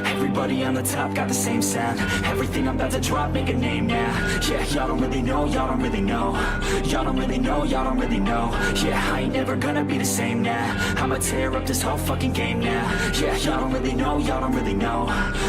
Everybody on the top got the same sound. Everything I'm about to drop, make a name now. Yeah, y'all don't really know, y'all don't really know. Y'all don't really know, y'all don't really know. Yeah, I ain't never gonna be the same now. I'ma tear up this whole fucking game now. Yeah, y'all don't really know, y'all don't really know.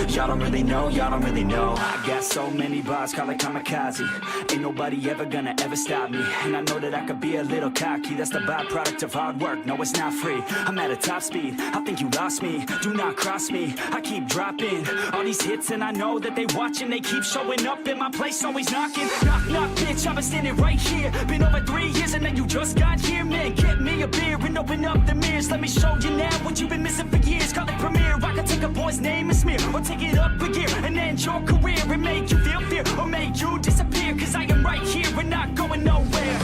Y'all don't really know, y'all don't really know. I got so many bars, call it kamikaze. Ain't nobody ever gonna ever stop me. And I know that I could be a little cocky. That's the byproduct of hard work, no it's not free. I'm at a top speed, I think you lost me. Do not cross me, I keep dropping all these hits and I know that they watching. They keep showing up in my place, always knocking. Knock, knock, bitch, I've been standing right here. Been over 3 years and then you just got here. Man, get me a beer and open up the mirrors. Let me show you now what you've been missing for years. Call it premiere, I can take a boy's name and smear, or take it up a gear and end your career and make you feel fear, or make you disappear. Cause I am right here and not going nowhere.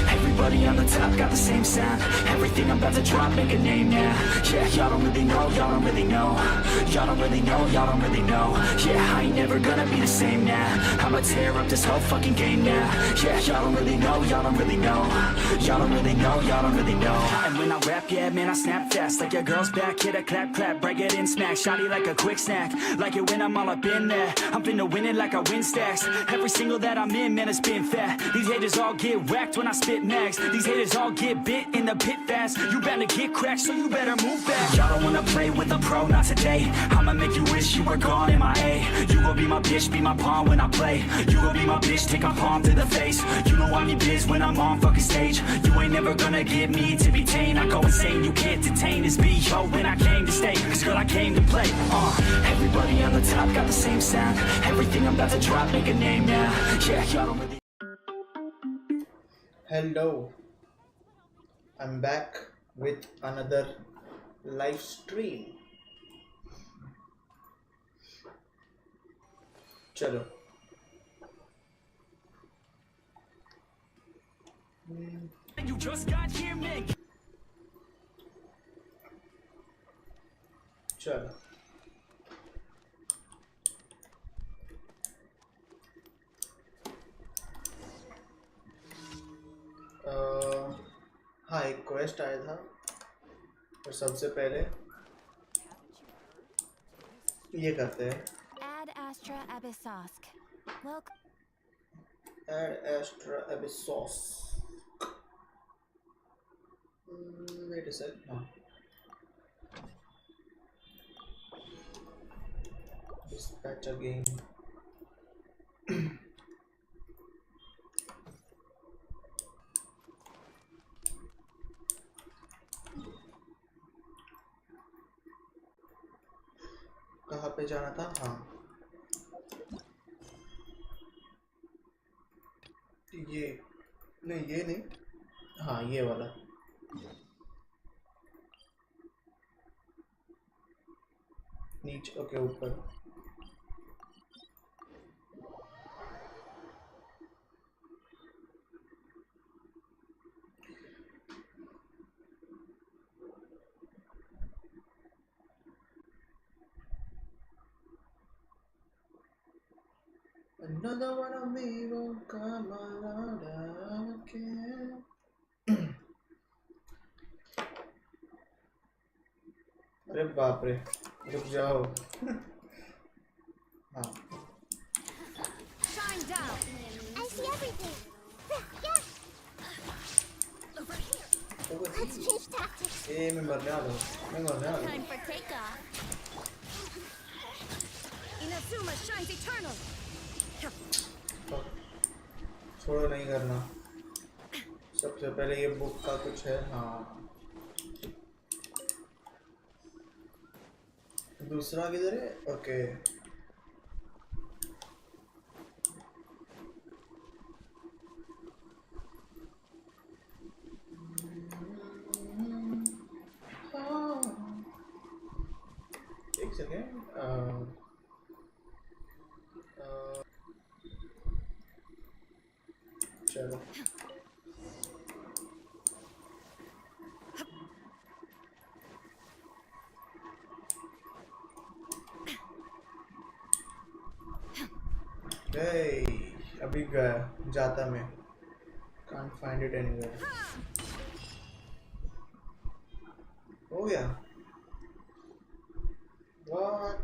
Everybody on the top got the same sound. Everything I'm about to drop, make a name now. Yeah, y'all don't really know, y'all don't really know. Y'all don't really know, y'all don't really know. Yeah, I ain't never gonna be the same now. I'ma tear up this whole fucking game now. Yeah, y'all don't really know, y'all don't really know. Y'all don't really know, y'all don't really know. And when I rap, yeah, man, I snap fast. Like your girl's back, hit a clap, clap, break it in, smack. Shotty like a quick snack, like it when I'm all up in there. I'm finna win it like I win stacks. Every single that I'm in, man, it's been fat. These haters all get whacked when I spit max. These haters all get bit in the pit fast. You better get cracked, so you better move back. Y'all don't wanna play with a pro, not today. I'ma make you wish you were gone in my A. You gon' be my bitch, be my pawn when I play. You gon' be my bitch, take my palm to the face. You know I'm your biz when I'm on fucking stage. You ain't never gonna get me to be tame. I go insane, you can't detain this B.O. when I came to stay. Cause girl, I came to play. Everybody on the top got the same sound. Everything I'm about to drop, make a name now. Yeah, y'all don't really. Hello, I'm back with another live stream. Chalo. You just got here, man. Chalo. हाँ एक quest आया था और सबसे पहले ये करते हैं Ad Astra Abyssosk. Ad Astra Abyssosk. Wait a sec. No. Dispatch again. कहाँ पे जाना था? हाँ ये नहीं, ये नहीं, हाँ ये वाला. नीचे, ओके, ऊपर. Another one of me won't come around again. अरे बाप रे, रुक जाओ. हाँ. Shine down. I see everything. Yeah. Over here. Let's change tactics. मैं मरने वाला हूँ. मैं मरने वाला हूँ. Time for takeoff. Inazuma shines eternal. छोड़ो, नहीं करना. सबसे पहले ये बुक का कुछ है. हाँ. दूसरा किधर है? ओके. एक सेकेंड. चलो. अभी गया जाता मैं. Can't find it anywhere. हो गया. What?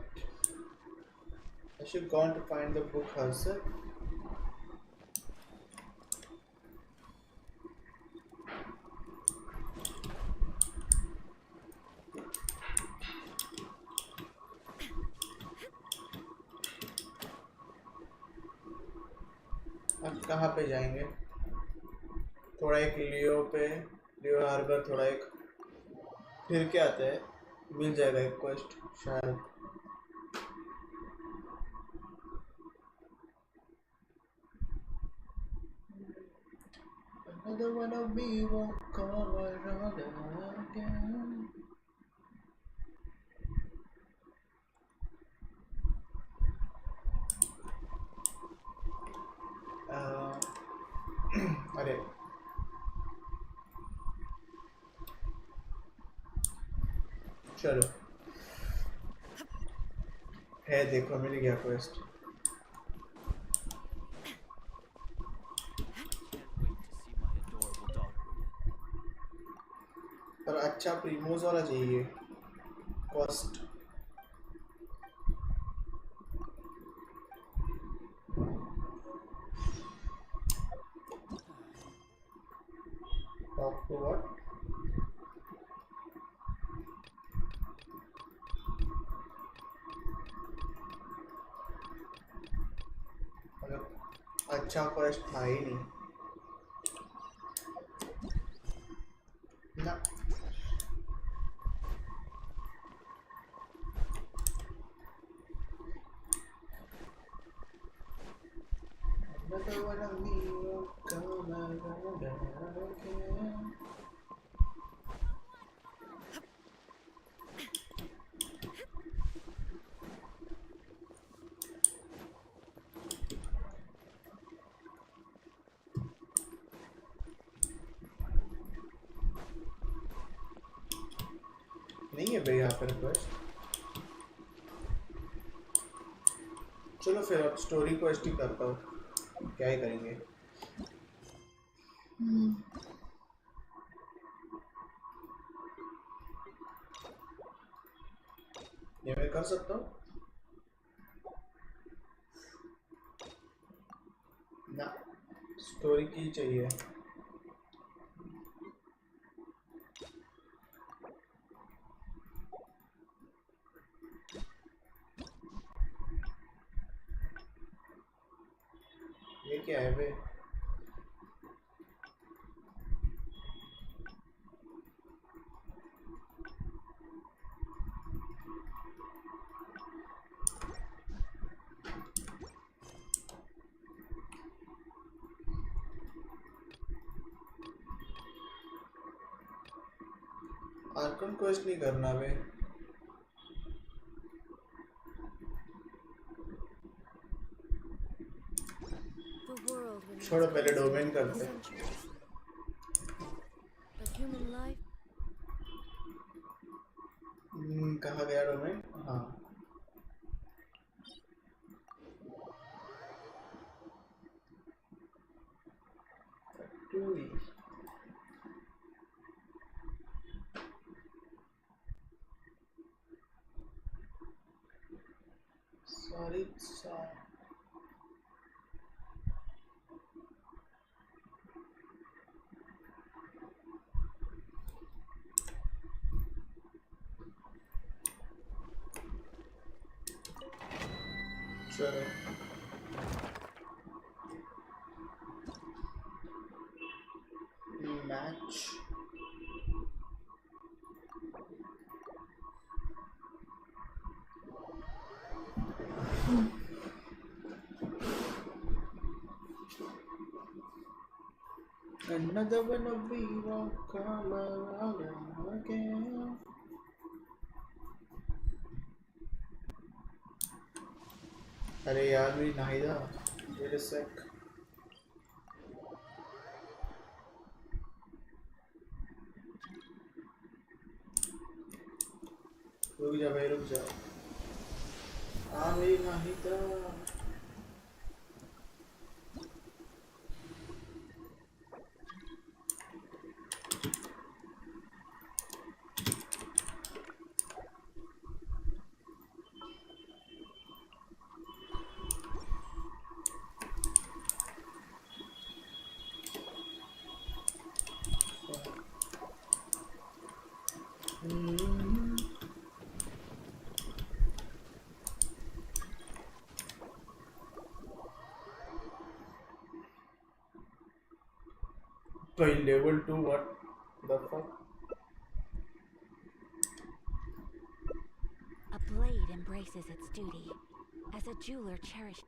I should go on to find the book herself. अब कहाँ पे जाएंगे? थोड़ा एक लियो हार्बर थोड़ा एक फिर के आते हैं, मिल जाएगा एक क्वेस्ट शायद। Another one of me won't come around again. अरे चलो है, देखो मिल गया क्वेस्ट। पर अच्छा प्रीमोज वाला चाहिए कॉस्ट। Top to what? अच्छा क्वेस्ट था ही नहीं ना। Another one of me will come around again. नहीं है भाई यहाँ पर क्वेस्ट। चलो फिर अब स्टोरी क्वेस्ट ही करता हूँ, क्या ही करेंगे। ये मैं कर सकता हूँ ना, स्टोरी की चाहिए। ये क्या है बे? आर्कन क्वेस्ट नहीं करना बे। छोड़ो पहले डोमेन करते। कहाँ गया डोमेन? हाँ सॉरी चलो match Another one of we won't come around again. अरे यार मेरी नाहिदा मेरे सेक रुक जा भाई रुक जा। हाँ मेरी Nahida By level 2, what the fuck? A blade embraces its duty, as a jeweler cherishes.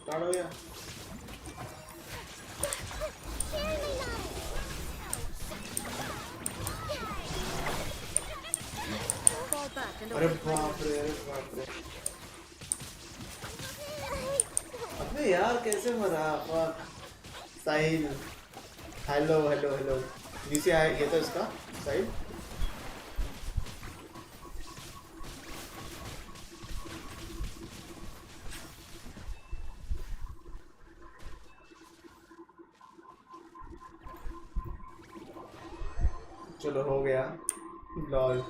Start हो गया. अरे बाप रे, अरे बाप रे. अबे यार कैसे मरा? साहिल. Hello hello hello. नीचे आया ये तो इसका साहिल. चलो हो गया. लॉल.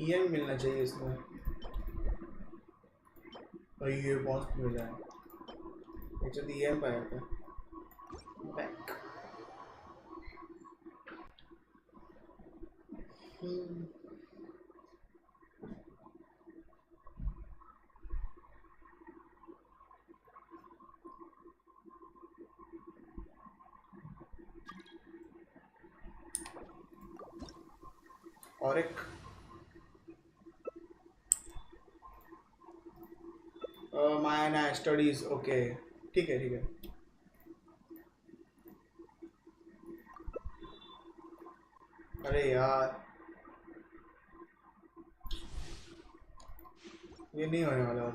ईएम मिलना चाहिए इसमें. और ये बॉस मिला है. अच्छा तो ईएम पाया था. बैक. और एक मायना स्टडीज. ओके ठीक है ठीक है. अरे यार ये नहीं होने वाला.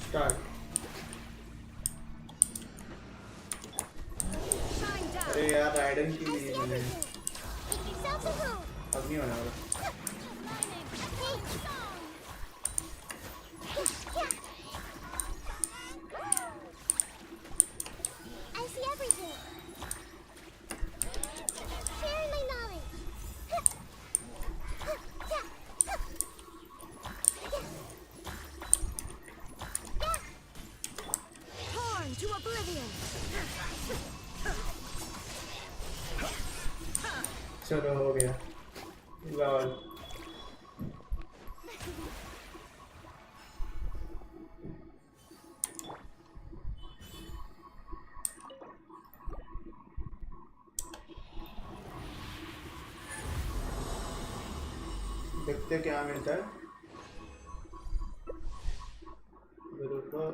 स्टार्ट. अरे यार राइडन की ली मैंने. अब नहीं होने वाला. I see everything. Sharing my knowledge. Torn to oblivion. चलो हो गया. लॉल. देखते क्या मिलता है. मेरे को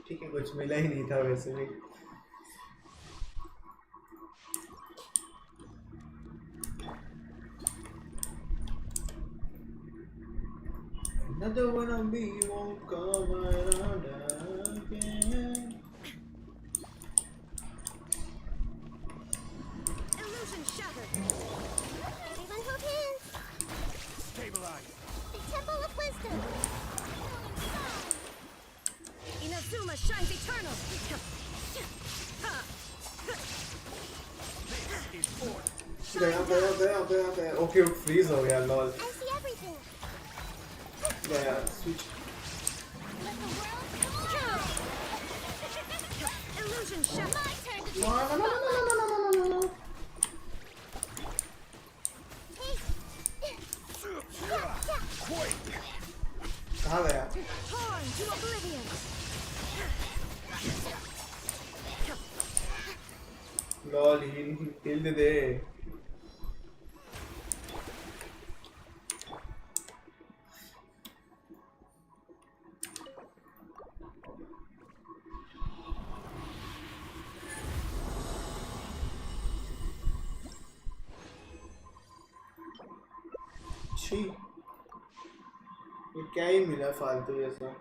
ठीक है कुछ मिला ही नहीं था वैसे भी. Another one of me won't come around again. Illusion shattered. Everyone hold hands. Stabilize. The Temple of Wisdom. Inazuma shines eternal. This is for गया. ओके फ्रीज हो गया. लॉल. I see everything. गया switch. Illusion shattered. My turn to No, no, no, no, no, no, no, no, no. quake. कहाँ गया? Torn to oblivion. Lol हिल दे. छी, ये क्या ही मिला फालतू जैसा।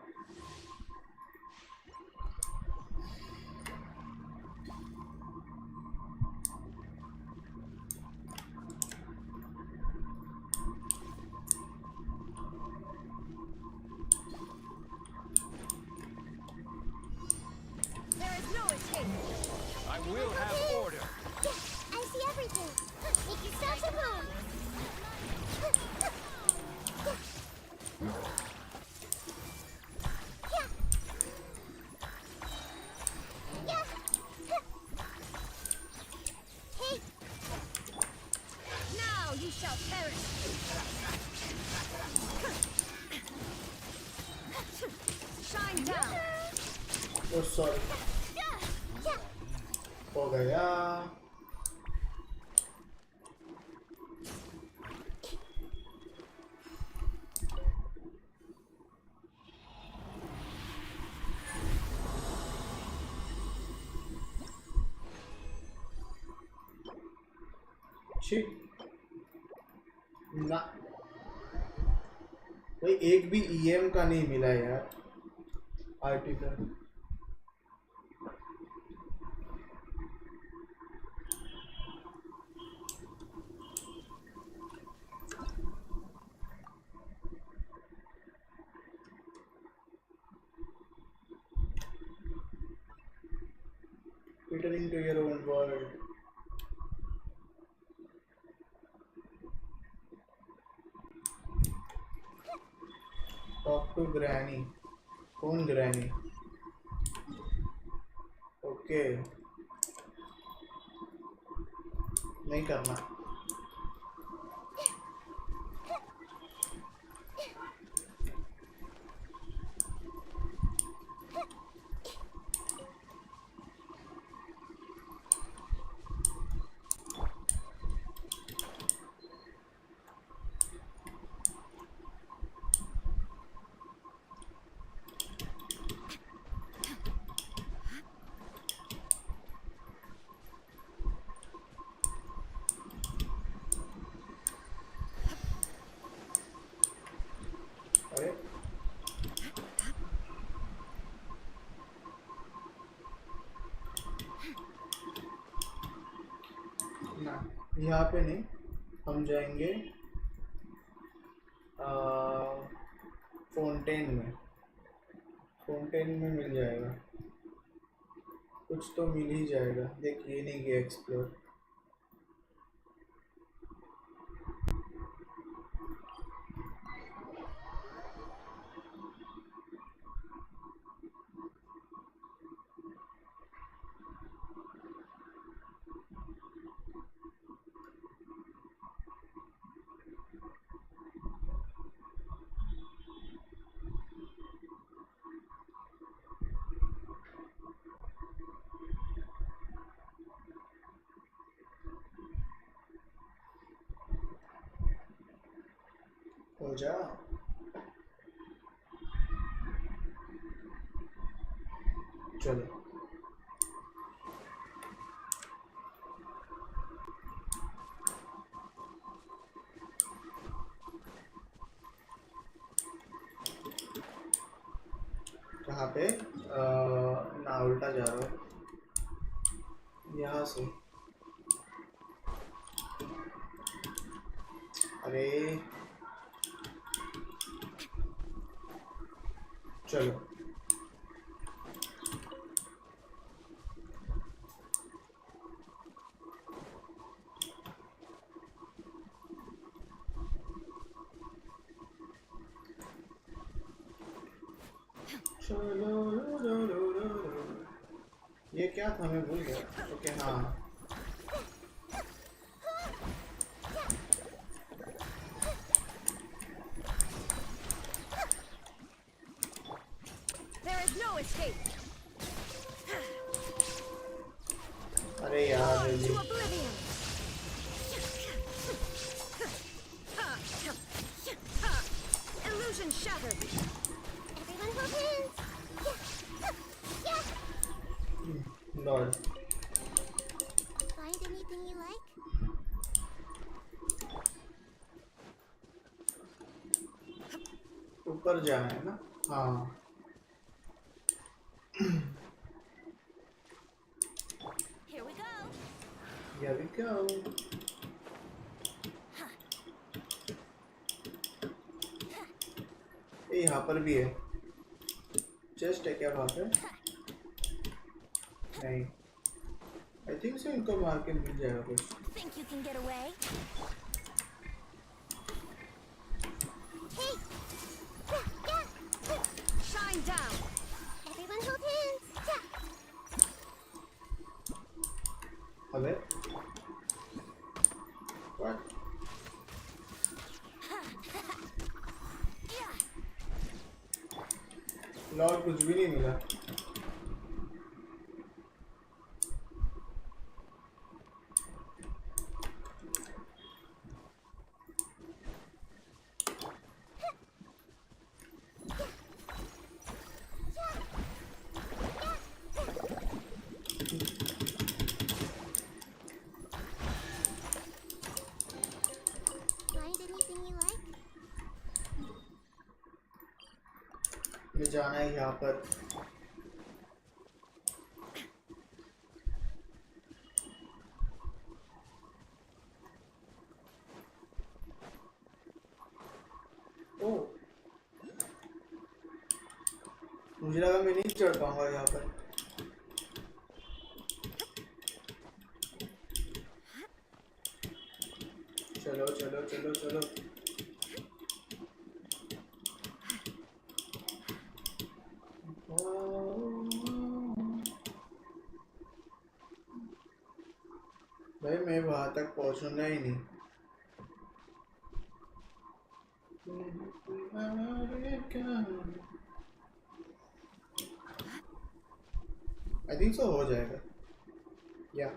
There is no escape. I will have order. Yeah, I see everything. Make yourselves at home. Yeah. Yeah. Hey. Now you shall perish. Shine down. Oh sorry, Yeah. हो गया। छी ना, भाई एक भी ईएम का नहीं मिला यार आरटी का। Returning to your own world. Talk to Granny. कौन Granny? ओके, नहीं करना। अरे ना, यहाँ पे नहीं, हम जाएंगे फाउंटेन में। फाउंटेन में मिल जाएगा, कुछ तो मिल ही जाएगा। देख ये नहीं गया एक्सप्लोर। हो जा, चलो। कहाँ पे? ना उल्टा जा रहा हूँ यहाँ से। अरे चलो, ये क्या था मैं भूल गया। ओके हाँ, There is no escape. अरे यार To जल्दी। oblivion. Illusion shattered. Everyone hold hands. Yeah. Lord Find anything you like? ऊपर जाना है ना? हाँ Here we go. here we go. ये यहाँ पर भी है चेस्ट है क्या वहाँ पे? नहीं आई थिंक सो इनको मार के मिल जाएगा कुछ. Think you can get away? Hey! Shine down. Everyone hold hands. अबे what? लॉर्ड कुछ भी नहीं मिला. Find anything you like? मुझे जाना है यहाँ पर. ओह मुझे लगा मैं नहीं चढ़ पाऊंगा यहाँ पर. चलो चलो चलो चलो. भाई मैं वहां तक पहुंचूंगा ही नहीं. आई थिंक सो हो जाएगा. या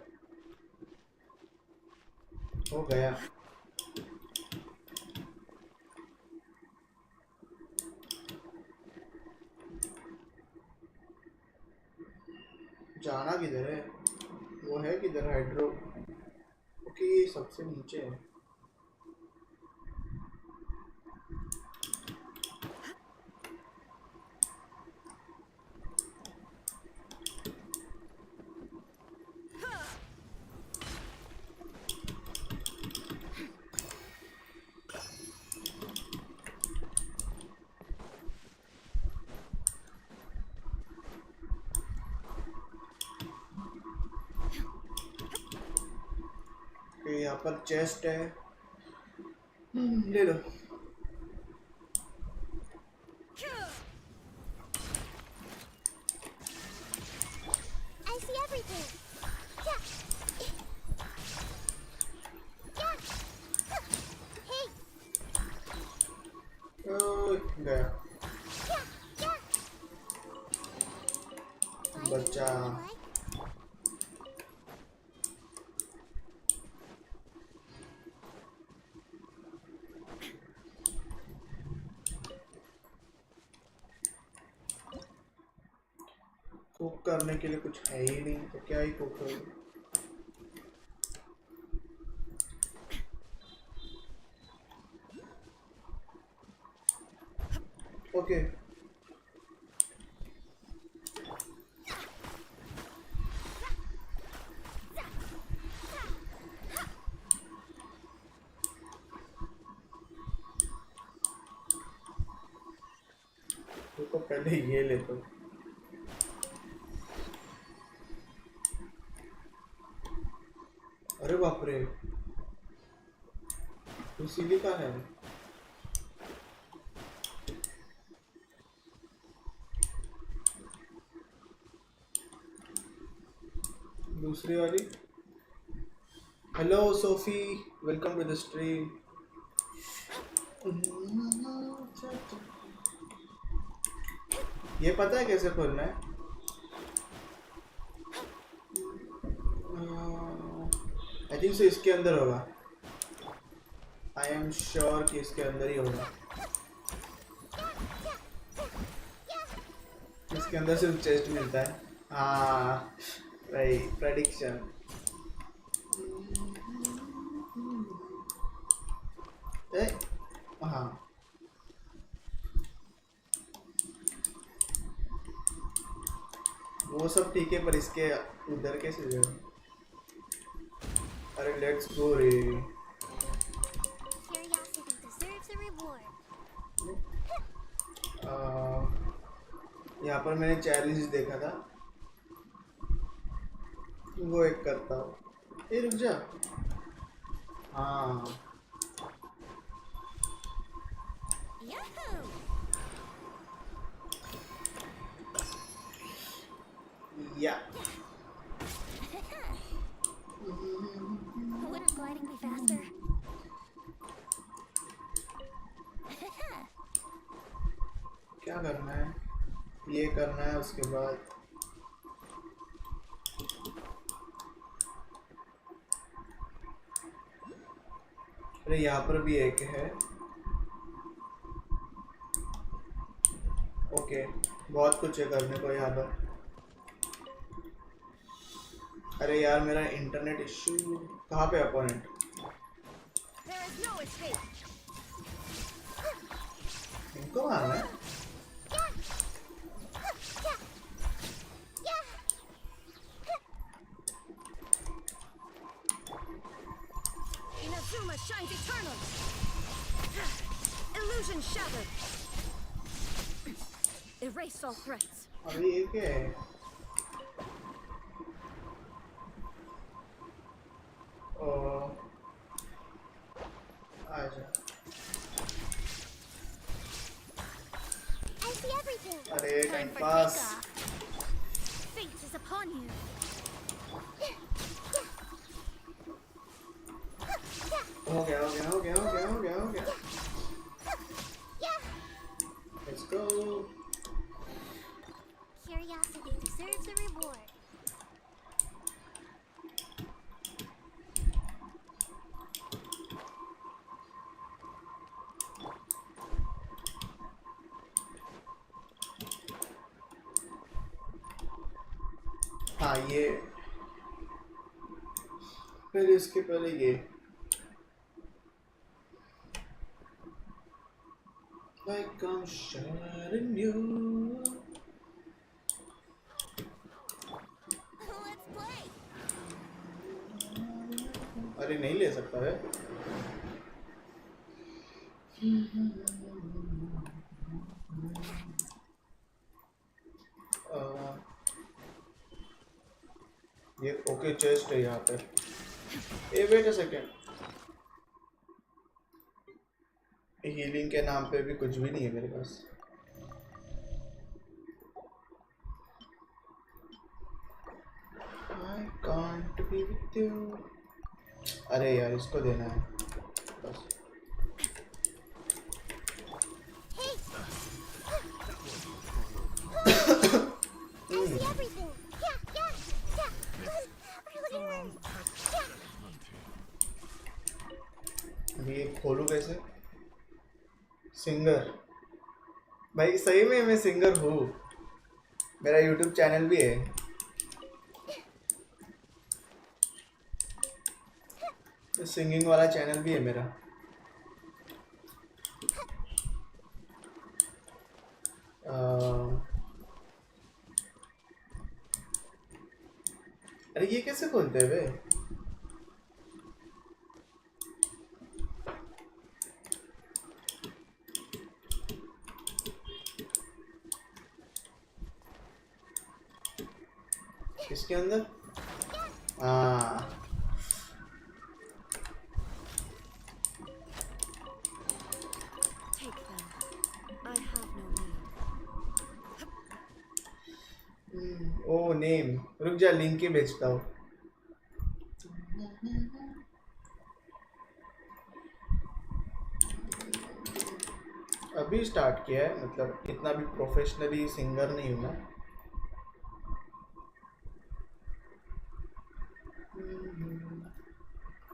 हो गया. जाना किधर है? वो है किधर हाइड्रो? ओके ये सबसे नीचे है. यहाँ पर चेस्ट है. ले लो. I see everything. Yeah. Hey! गया. Find बच्चा. anything you like? कुक करने के लिए कुछ है ही नहीं तो क्या ही कुक करूँ. ओके तो पहले ये ले तो. अरे बाप रे तो सिलिका है. दूसरी वाली. Hello Sophie welcome to the stream. ये पता है कैसे खोलना है? आई थिंक सो इसके अंदर होगा. आई एम श्योर कि इसके अंदर ही होगा. इसके अंदर सिर्फ चेस्ट मिलता है. हाँ भाई प्रेडिक्शन. हाँ वो सब ठीक है पर इसके उधर कैसे जाए? अरे लेट्स गो रे। Curiosity deserves a reward. यहाँ पर मैंने चैलेंज देखा था, वो एक करता हूँ। ए रुक जा। हाँ Yahoo! या Wouldn't gliding be faster? क्या करना है? ये करना है, उसके बाद अरे यहाँ पर भी एक है। ओके बहुत कुछ है करने को यहाँ पर। अरे यार मेरा इंटरनेट इश्यू। कहाँ पे opponent? There is no escape. इनको मारना है? Inazuma shines eternal. Illusion shattered. Erase all threats. अभी ये क्या है? आजा। I see everything. अरे time Time for pass. takeoff. Fate is upon you. हो गया हो गया हो गया हो गया हो गया हो गया। Let's go. Curiosity deserves a reward. हाँ ये फिर इसके पहले ये like I'm sharing you। Let's play. अरे नहीं ले सकता है। ये ओके चेस्ट है यहाँ पे। ए वेट अ सेकेंड, हीलिंग के नाम पे भी कुछ भी नहीं है मेरे पास। I can't be with you। अरे यार इसको देना है बस। Hey. I see everything. Yeah. Really? अभी ये खोलूँ कैसे? सिंगर भाई सही में मैं सिंगर हूँ, मेरा यूट्यूब चैनल भी है। सिंगिंग वाला चैनल भी है मेरा। अरे ये कैसे खोलते हैं वे? इसके अंदर हाँ Take them. I have no need. Oh name, रुक जा लिंक ही भेजता हूँ। अभी स्टार्ट किया है, मतलब इतना भी प्रोफेशनली सिंगर नहीं हूँ मैं।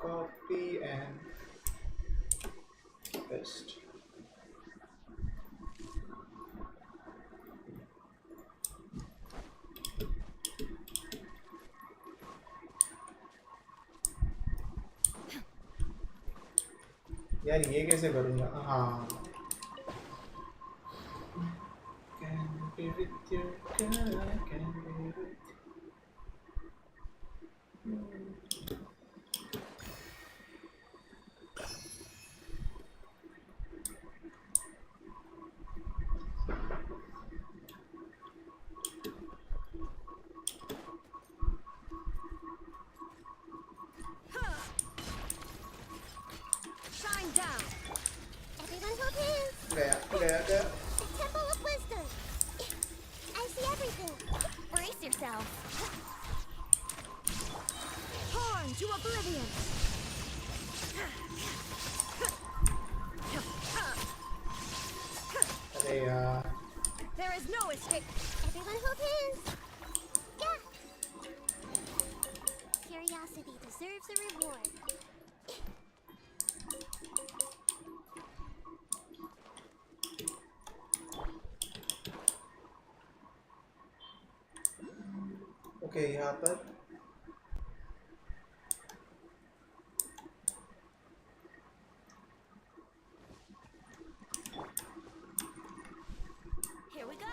Copy and paste. यार ये कैसे करूँगा? हाँ be with you, girl, I can be with you. Shine down. Everyone hold hands. गया. The Temple of Wisdom. I see everything. Brace yourself. Torn to oblivion. अरे यार. There is no escape. Everyone hold hands. Yeah. Curiosity deserves a reward. Okay यहाँ पर Here we go.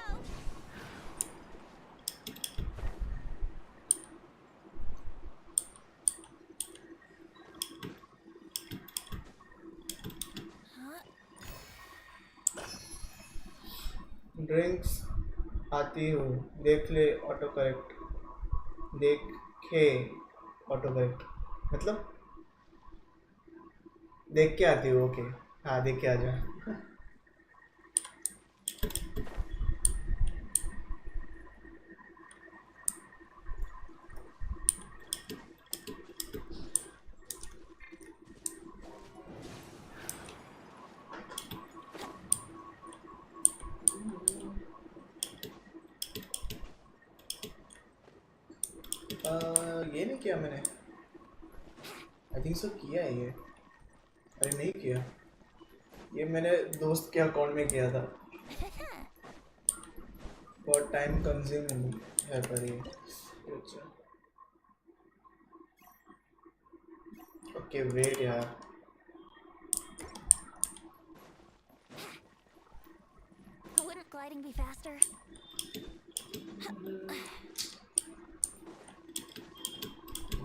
Drinks आती हूँ देख ले auto correct देखे auto correct मतलब देख के आती हूँ. ओके हाँ देख के आ जा. ये नहीं किया मैंने. आई थिंक सो किया है ये. अरे नहीं किया. ये मैंने दोस्त के अकाउंट में किया था. बहुत टाइम कंज्यूमिंग है पर ये. अच्छा ओके वेट यार. Wouldn't gliding be faster?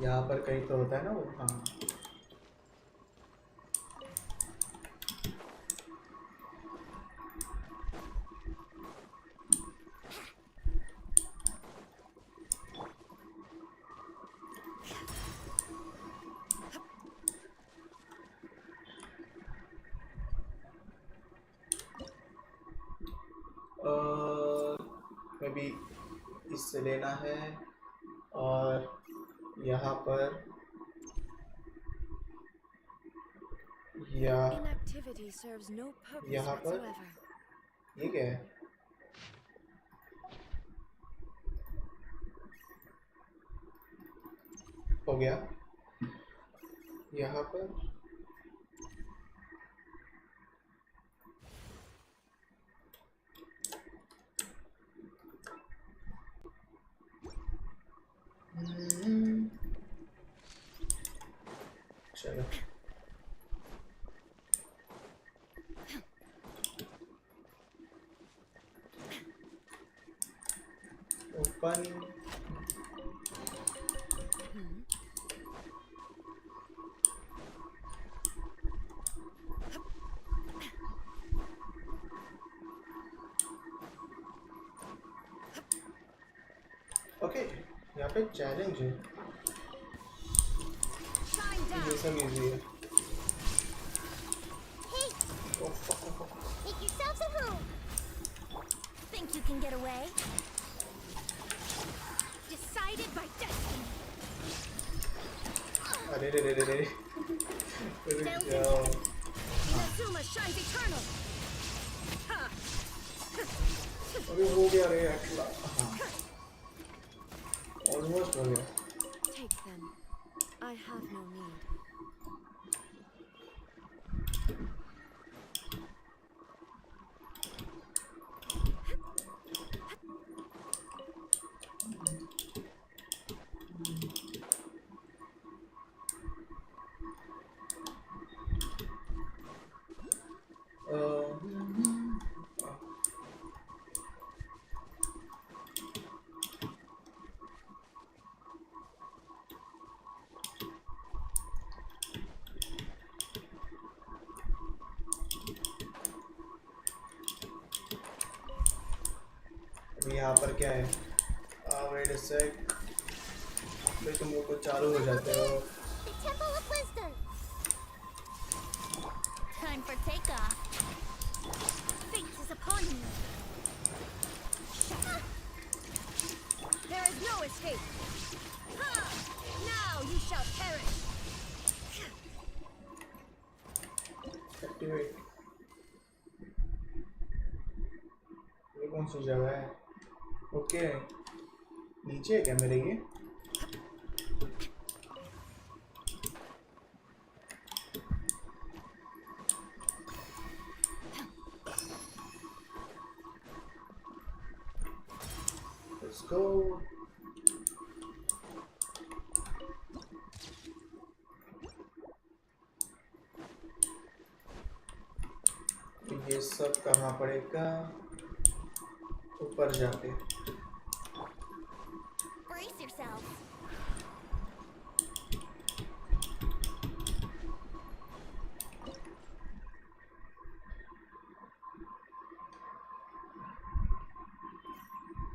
यहाँ पर कहीं तो होता है ना वो. हाँ मे बी इससे लेना है और यहाँ पर या Inactivity serves no purpose यहाँ पर whatsoever. ये क्या है. हो गया. यहाँ पर चलो ओपन. ओके यहाँ पे चैलेंज है. Shine down. ये सब इजी है. Hey, Oh, fuck. make yourselves at home. Think you can get away? Decided by destiny. अरे रे रे रे रे. रुक जाओ. Inazuma shines eternal. Ha! अरे हो गया रे अकेला. हाँ ऑलमोस्ट हो गया. Take them. I have no need. यहाँ पर क्या है? वेट अ सेक, तुम लोग को चालू हो जाते हो। The Temple of Wisdom. Time for takeoff. Fate is upon me. There is no escape. Ha! Now you shall perish. Activate. ये कौन सी जगह है? ओके, नीचे है क्या मेरे ये? Let's go. ये सब करना पड़ेगा ऊपर जाके। Brace yourself.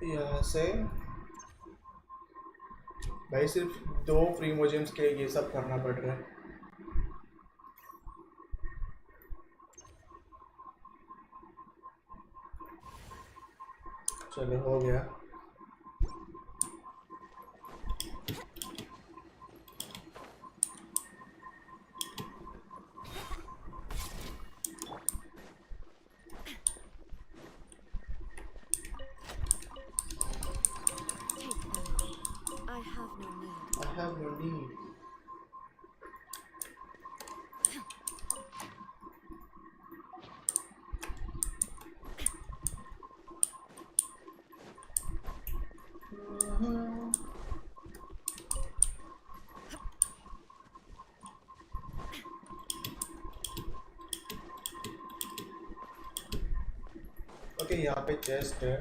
यहाँ से भाई सिर्फ 2 फ्री मोजेम्स के लिए ये सब करना पड़ रहा है। चलो हो गया। Take them. I have no need. I have no need. Okay, यहाँ पे चेस्ट है।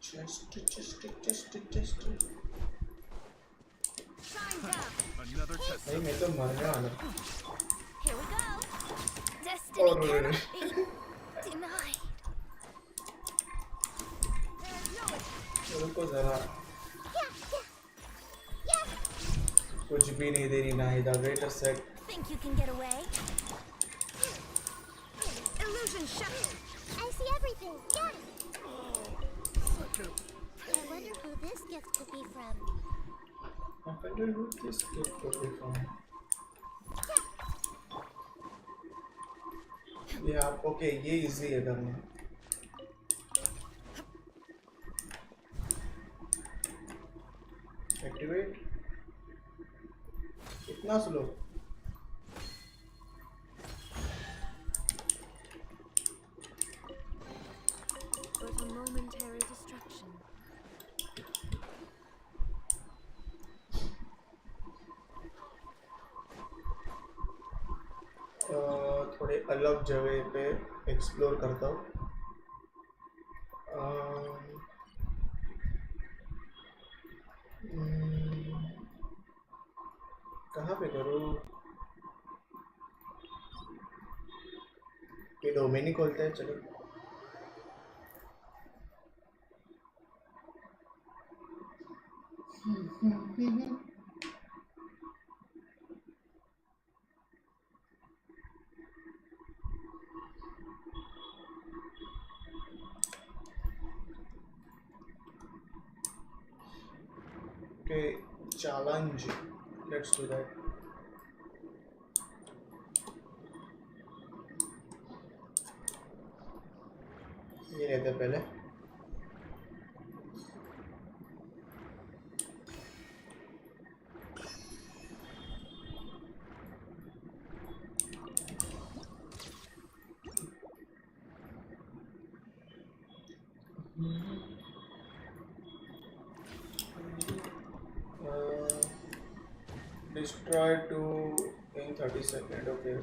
Chest Shine down. Another test. भाई मैं तो मरने वाला। Here we go. Destiny Oh, cannot really? be denied. There is no escape. रुको जरा, Yeah, yeah. कुछ भी नहीं दे रही ना इधर। Wait a sec. Think you can get away? Illusion shattered. I see everything. Yeah. I wonder who this gift could be from. I wonder who this gift could be from. Yeah, okay, ये easy है करना। Activate। इतना slow? But a momentary distraction. थोड़े अलग जगह पे explore करता हूँ। कहाँ पे करूँ? ये डोमेन ही खोलते हैं, चलो। Okay, challenge. Let's do that. ये रहता है पहले। Destroy to in 30 seconds. Okay.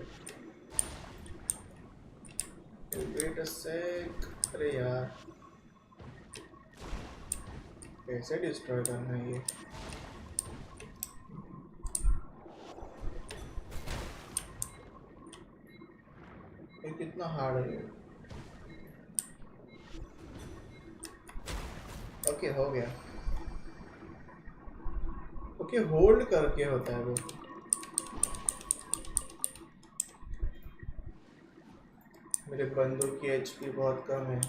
Wait a sec. अरे यार, कैसे डिस्ट्रॉय करना है ये? ये कितना हार्ड है। ओके हो गया। ओके होल्ड करके होता है वो। मेरे बंदूक की एचपी बहुत कम है।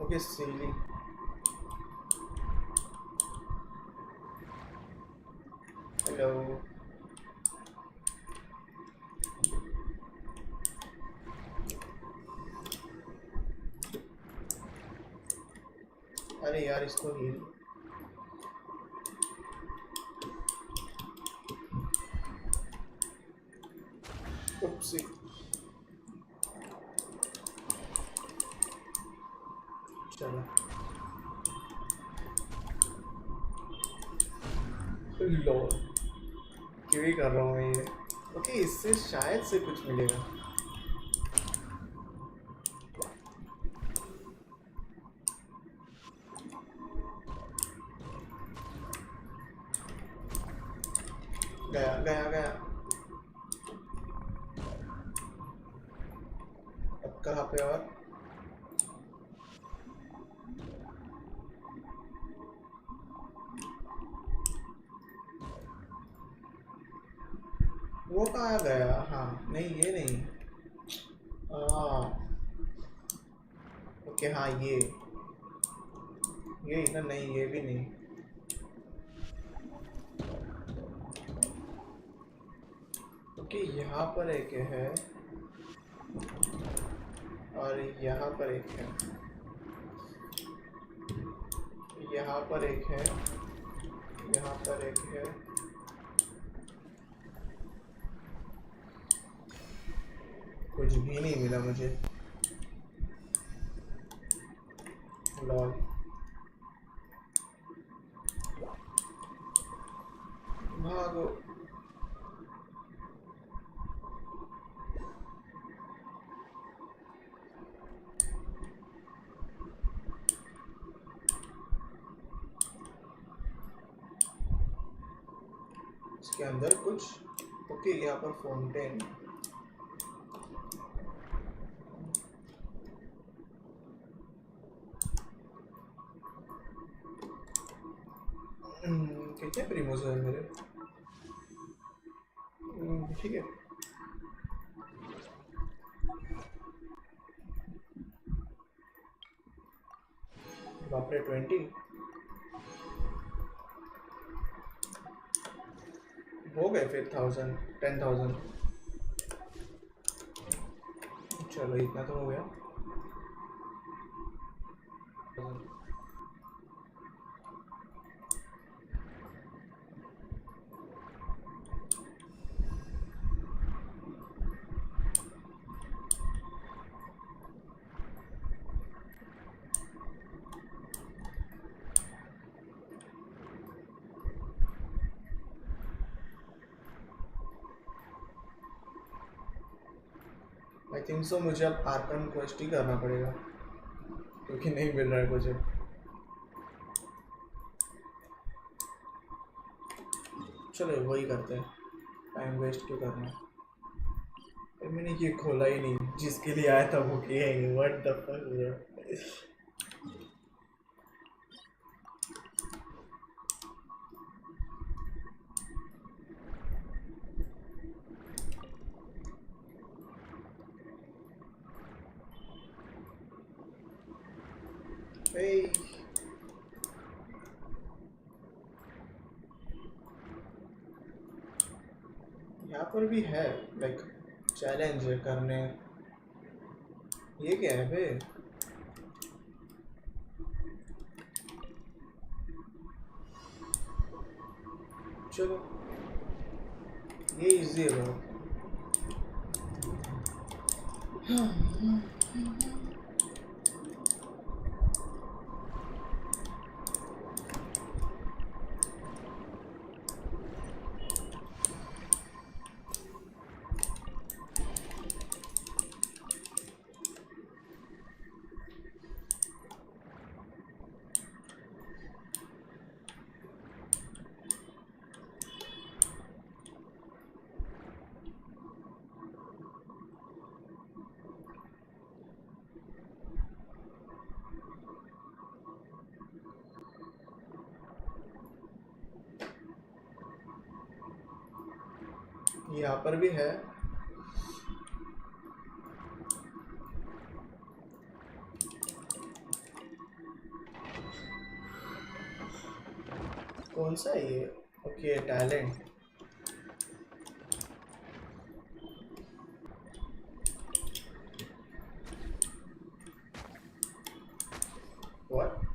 Okay Seele hello. अरे यार इसको हील। उपसी चलो लो क्यों ही कर रहा हूँ मैं ये। ओके इससे शायद से कुछ मिलेगा। गया गया गया। अब कहाँ पे और वो कहाँ गया? हाँ नहीं ये नहीं। ओके हाँ ये इधर नहीं, ये भी नहीं। ओके यहाँ पर एक है और यहाँ पर एक है, यहाँ पर एक है, यहाँ पर एक है। कुछ भी नहीं मिला मुझे। लॉल भागो। इसके अंदर कुछ। ओके यहाँ पर फाउंटेन। कितने प्रीमोस है मेरे? ठीक है बाप रे 20 हो गए फिर 10,000 चलो इतना तो हो गया। आई थिंक सो मुझे अब आर्कन क्वेस्ट ही करना पड़ेगा क्योंकि नहीं मिल रहा है मुझे। चलो वही करते हैं, टाइम वेस्ट क्यों करना। मैंने ये खोला ही नहीं, जिसके लिए आया था वो किया ही नहीं। What the fuck. यहाँ पर भी है लाइक चैलेंज करने। ये क्या है बे? चलो ये इजी है बहुत। यहाँ पर भी है। कौन सा है ये? Okay talent. व्हाट?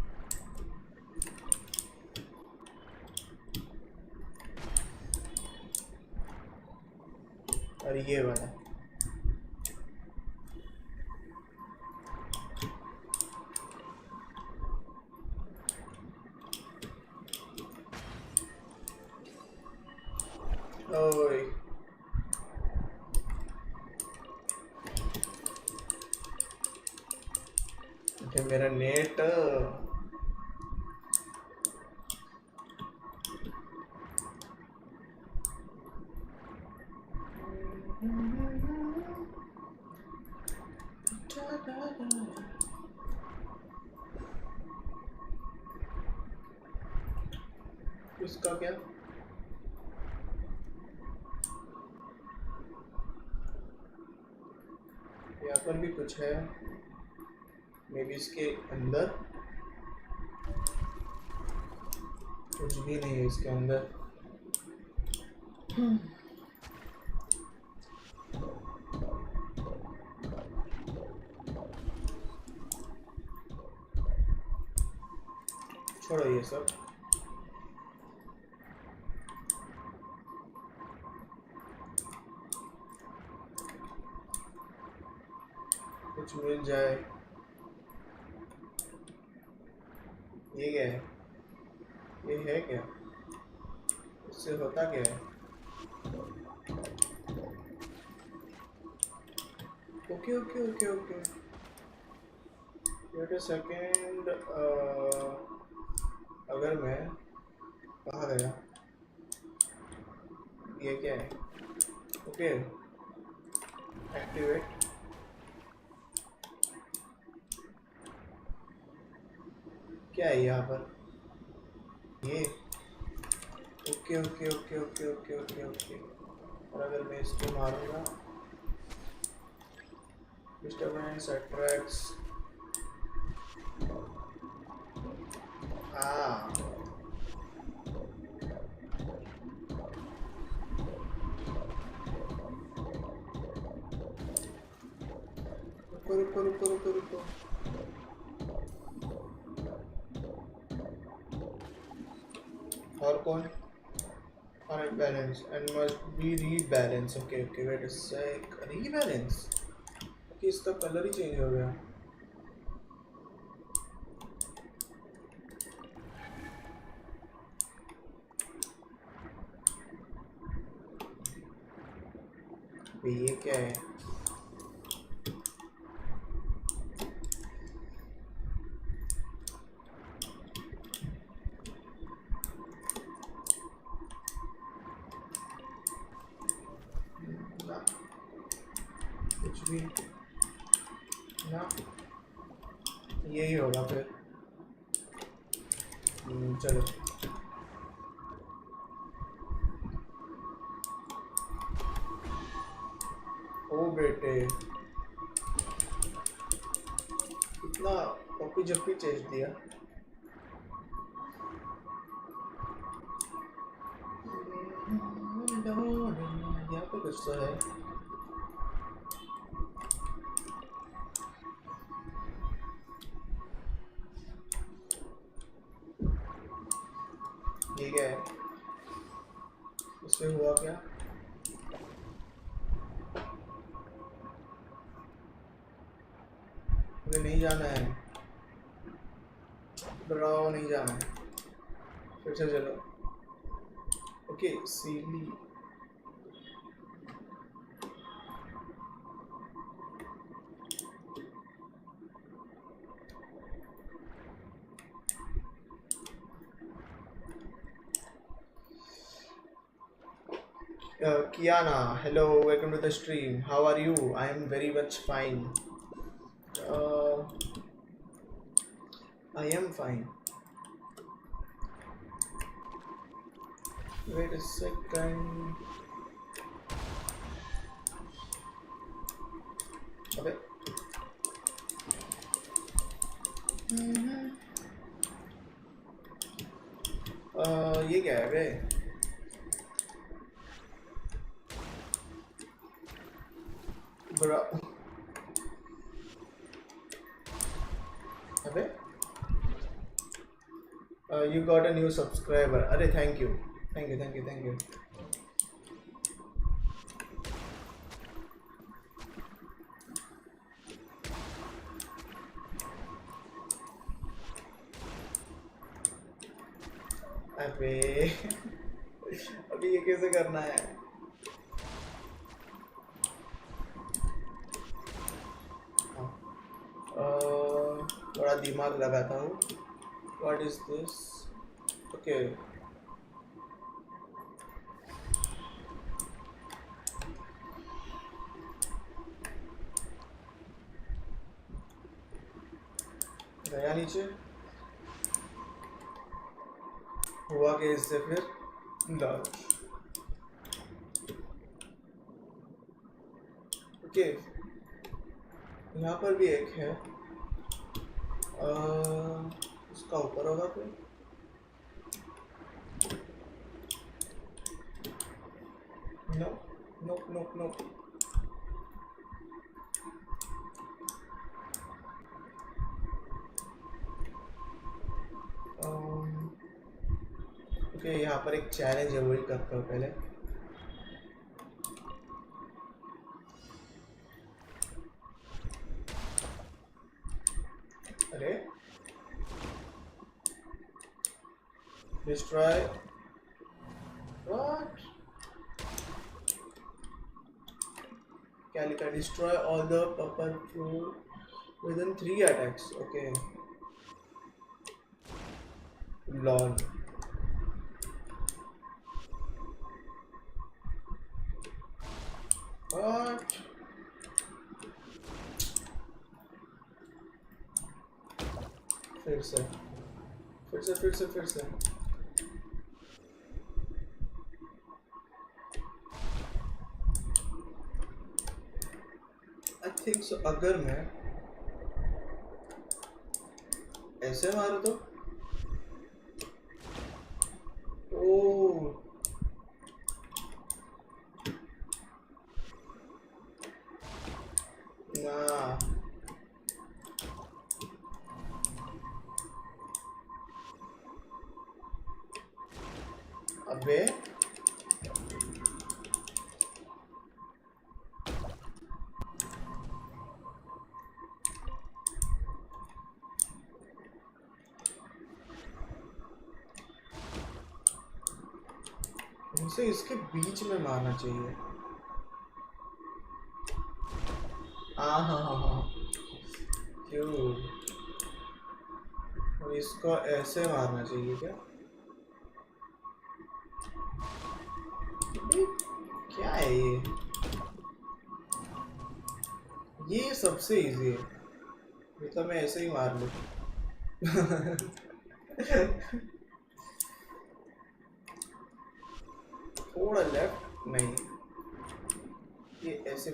और ये वाला ओए ओके मेरा नेट इसका क्या? यहाँ पर भी कुछ है, मे बी इसके अंदर कुछ भी नहीं है इसके अंदर। छोड़ो ये सब। कुछ मिल जाए। ये क्या है? ये है क्या? इससे होता क्या है? Okay okay okay okay wait a second. अगर मैं कहाँ गया? ये क्या है? Okay activate. क्या है यहाँ पर? ये okay okay okay okay okay okay okay. और अगर मैं इसको मारूंगा, डिस्टर्बेंस अट्रैक्ट्स। हाँ रुको रुको रुको रुको रुको। और कौन? Unbalanced and must be rebalance. Okay okay wait a sec. Rebalance? Okay इसका कलर ही चेंज हो गया। ये क्या है? कुछ भी ना, यही होगा फिर। चलो ओ बेटे इतना पप्पी जप्पी चेंज दिया। यहाँ पे कुछ तो है। ये क्या है? इससे हुआ क्या? मुझे नहीं जाना है, डराओ नहीं जाना है। फिर से चलो। Okay Seele Kiana, hello, welcome to the stream. How are you? I am very much fine. I am fine. Wait a second. अबे ये क्या है बे? ब्रो अबे you got a new subscriber. अरे thank you. अबे अभी ये कैसे करना है? थोड़ा दिमाग लगाता हूँ. What is this? Okay. गया नीचे. हुआ कि इससे फिर डाल. ओके यहाँ पर भी एक है. उसका ऊपर होगा कोई. नो. ओके यहाँ पर एक चैलेंज है, वही करता हूँ पहले. अरे destroy what? क्या लिखा? Destroy all the purple fruit within 3 attacks. Okay. Lol. What? फिर से I think so. अगर मैं ऐसे मारूं तो ओह ना. अबे इसे इसके बीच में मारना चाहिए. हाँ क्यों? और इसको ऐसे मारना चाहिए क्या? क्या है ये सबसे इजी है. मतलब मैं ऐसे ही मार लूं. थोड़ा लेफ्ट नहीं, ये ऐसे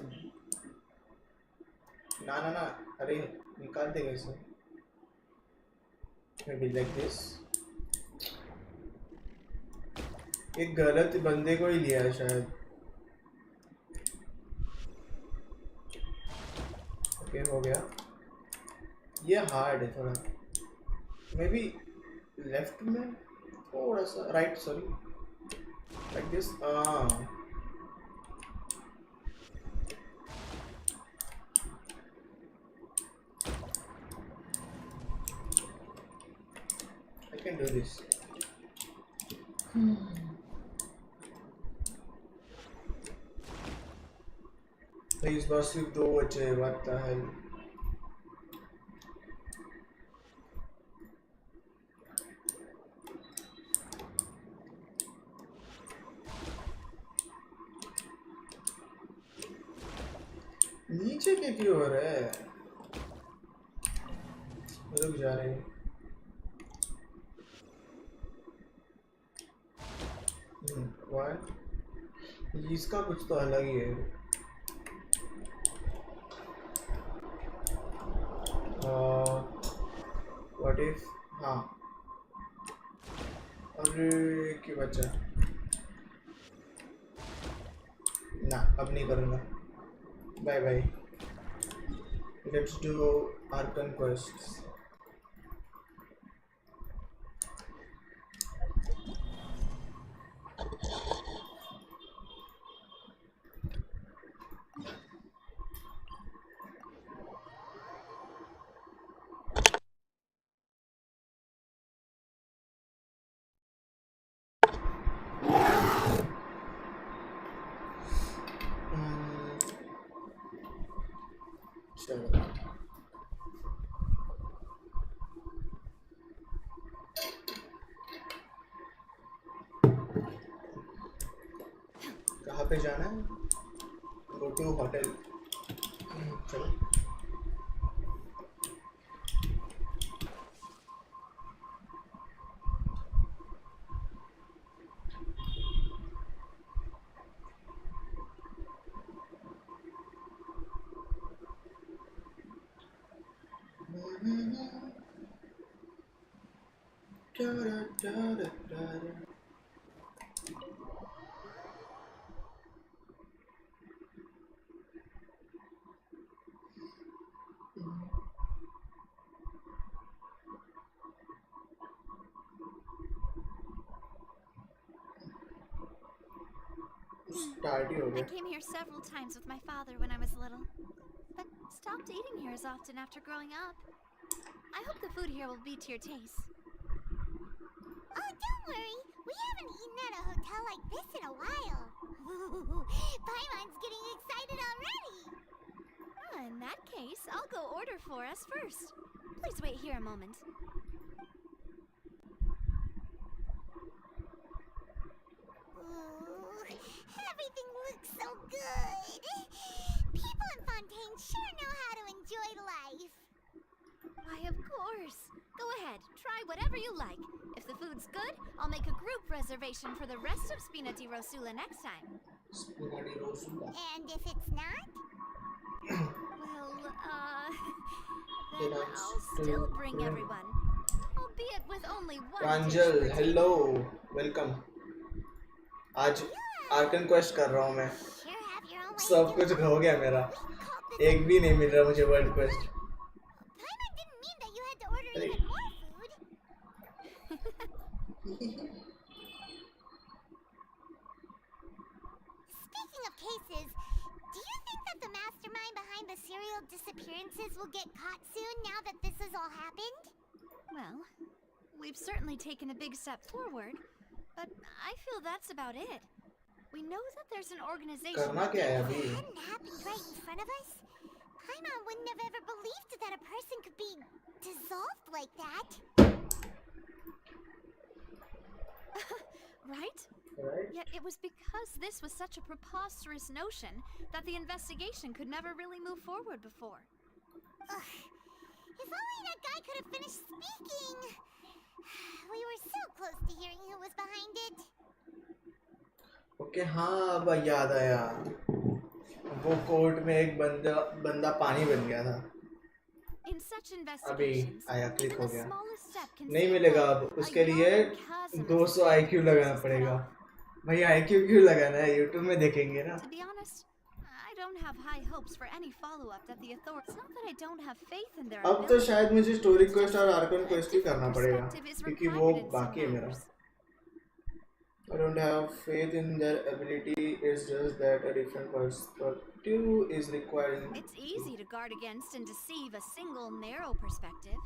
ना. अरे निकाल देगा इसे. maybe like this. एक गलत बंदे को ही लिया है शायद. ओके हो गया. ये हार्ड है थोड़ा. मे बी लेफ्ट में थोड़ा सा, right sorry, like this. I can do this. इस बार सिर्फ 2 बचे. What the hell? नीचे क्या क्यों हो रहा है? रुक जा रहे हैं. इसका कुछ तो अलग ही है. व्हाट इफ हाँ अरे क्यों बचा ना अब नहीं करूँगा bye bye let's do Archon quests चलो कहाँ पे जाना है गो टू होटल चलो स्टार्ट ही हो I गया came here several times with my father when I was little, but stopped eating here as often after growing up. I hope the food here will be to your taste. Oh, don't worry. We haven't eaten at a hotel like this in a while. Paimon's getting excited already. In that case, I'll go order for us first. Please wait here a moment. Ooh, everything looks so good. People in Fontaine sure know how to enjoy life. Why, of course. Go ahead, try whatever you like. If the food's good, I'll make a group reservation for the rest of Spina di Rosula next time. And if it's not? Well, then I'll still bring everyone. Albeit with only one dish Pranjal per hello table. Welcome आज Arkan quest कर रहा हूँ मैं Sure have your own way सब of कुछ doing हो गया मेरा it. We called this एक भी नहीं मिल रहा मुझे world quest Paimon didn't mean that you had to order Hey. even more food. Speaking of cases, do you think that the mastermind behind the serial disappearances will get caught soon now that this has all happened? Well, we've certainly taken a big step forward, but I feel that's about it. We know that there's an organization. करना क्या है If अभी it hadn't happened right in front of us, Paimon wouldn't have ever believed that a person could be dissolved like that. Right? right Yet it was because this was such a preposterous notion that the investigation could never really move forward before. Ugh. If only that guy could have finished speaking. We were so close to hearing who was behind it. Okay हाँ अब याद आया वो court में एक बंदा पानी बन गया था In such अभी investigations, आया क्लिक even हो the गया smallest step can नहीं save मिलेगा life. अब A उसके लिए yawning chasm is 200 आईक्यू लगाना पड़ेगा भाई आईक्यू क्यों लगाना है यूट्यूब में देखेंगे ना To be honest, I don't have high hopes for any follow-up that the authorities. Not that I don't have faith in their अब तो ability. शायद मुझे स्टोरी क्वेस्ट और आर्कन A क्वेस्ट ही करना different पड़ेगा perspective is क्योंकि वो required in some बाकी है मेरा matters. I don't have faith in their ability. It's just that a different perspective is required. It's easy to guard against and deceive a single narrow perspective.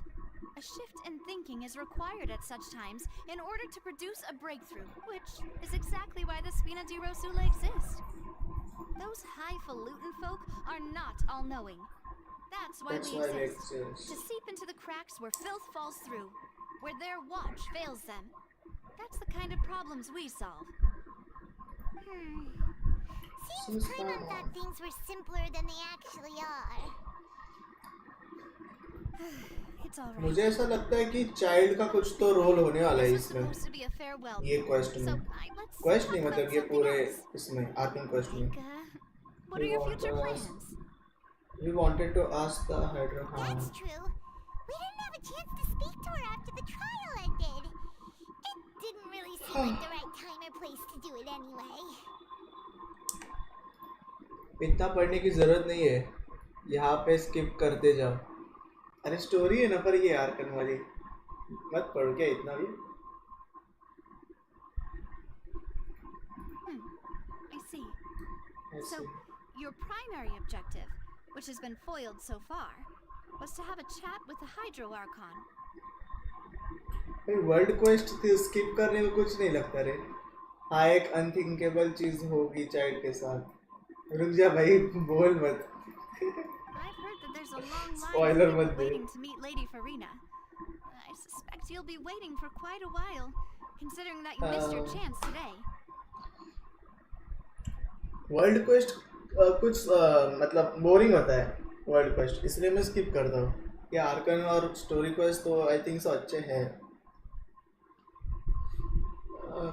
A shift in thinking is required at such times in order to produce a breakthrough, which is exactly why the Spina di Rosula exist. Those highfalutin folk are not all-knowing. That's why That's we why we exist. exist. To seep into the cracks where filth falls through, where their watch fails them. That's the kind of problems we solve. Seems Paimon thought things were simpler than they actually are. It's all right. मुझे ऐसा लगता है कि child का कुछ तो role होने वाला है This was इसमें supposed to be a farewell ये meal, क्वेस्ट so में let's क्वेस्ट talk नहीं about मतलब ये something पूरे else. इसमें आर्कन क्वेस्ट में Like, what are your future plans? We wanted to ask the Hydra हाँ That's true. We didn't have a chance to speak to her after the trial ended. It didn't really seem like the right time or place to do it anyway. इतना पढ़ने की जरूरत नहीं है, यहाँ पे skip करते जाओ। अरे स्टोरी है ना पर ये यार करने वाली, मत पढ़ो क्या इतना भी। I see. So, ऐसे your primary objective, which has been foiled so far, was to have a chat with the Hydro Archon. भाई वर्ल्ड क्वेस्ट थी, स्किप करने में कुछ नहीं लगता रे। हाँ एक अनथिंकेबल चीज होगी चाइल्ड के साथ। रुक जा भाई, बोल मत। I've heard that there's a long line Spoiler of मत people they. waiting to meet Lady Farina. I suspect you'll be waiting for quite a while, considering that you missed your chance today. World quest कुछ मतलब boring होता है world quest, इसलिए मैं skip करता हूँ। ये आर्कन और स्टोरी क्वेस्ट तो आई थिंक सो अच्छे हैं। Yeah,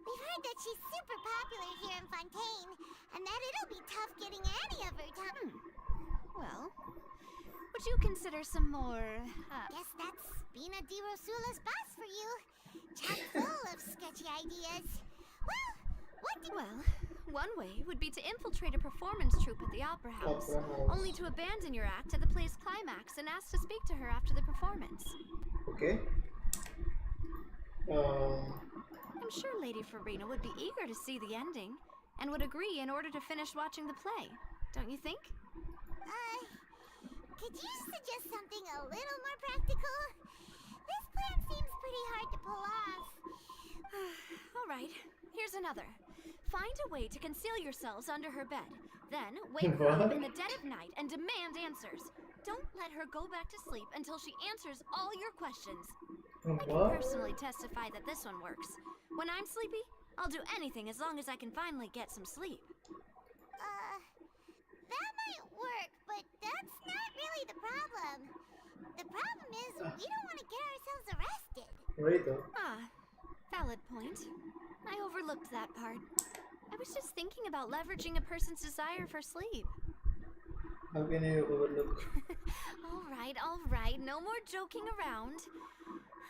we've heard that she's super popular here in Fontaine, and that it'll be tough getting any of her time. Well, would you consider some more, Guess that's Spina di Rosula's boss for you. Chock full of sketchy ideas. Well, what do Well, one way would be to infiltrate a performance troupe at the Opera House, only to abandon your act at the play's climax and ask to speak to her after the performance. Okay I'm sure Lady Farina would be eager to see the ending, and would agree in order to finish watching the play. Don't you think? could you suggest something a little more practical? This plan seems pretty hard to pull off. All right, here's another. Find a way to conceal yourselves under her bed. Then wake her up in the dead of night and demand answers. Don't let her go back to sleep until she answers all your questions. I can personally testify that this one works. When I'm sleepy, I'll do anything as long as I can finally get some sleep. That might work, but that's not really the problem. The problem is we don't want to get ourselves arrested. वही तो। Valid point. I overlooked that part. I was just thinking about leveraging a person's desire for sleep. How can I overlook? All right, no more joking around.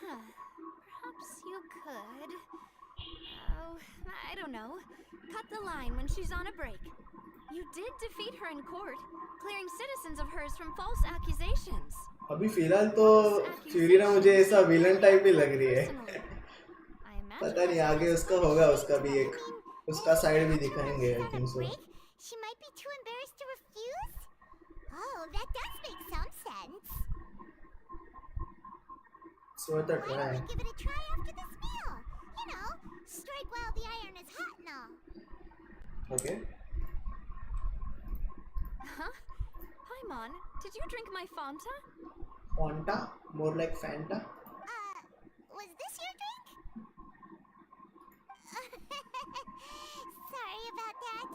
Perhaps you could... Oh, I don't know. Cut the line when she's on a break. You did defeat her in court, clearing citizens of hers from false accusations. अभी फिलहाल तो फ्यूरिना मुझे ऐसा villain type ही लग रही है। पता नहीं आगे उसका होगा, उसका भी एक उसका साइड भी दिखाएंगे I think so. She might be too embarrassed to refuse? Oh, that does make some sense. So what Why don't we give it a try after this meal? You know, strike while the iron is hot and all. Okay. Huh? Paimon, did you drink my Fanta? Fanta? More like Fanta? Was this your drink? Sorry about that.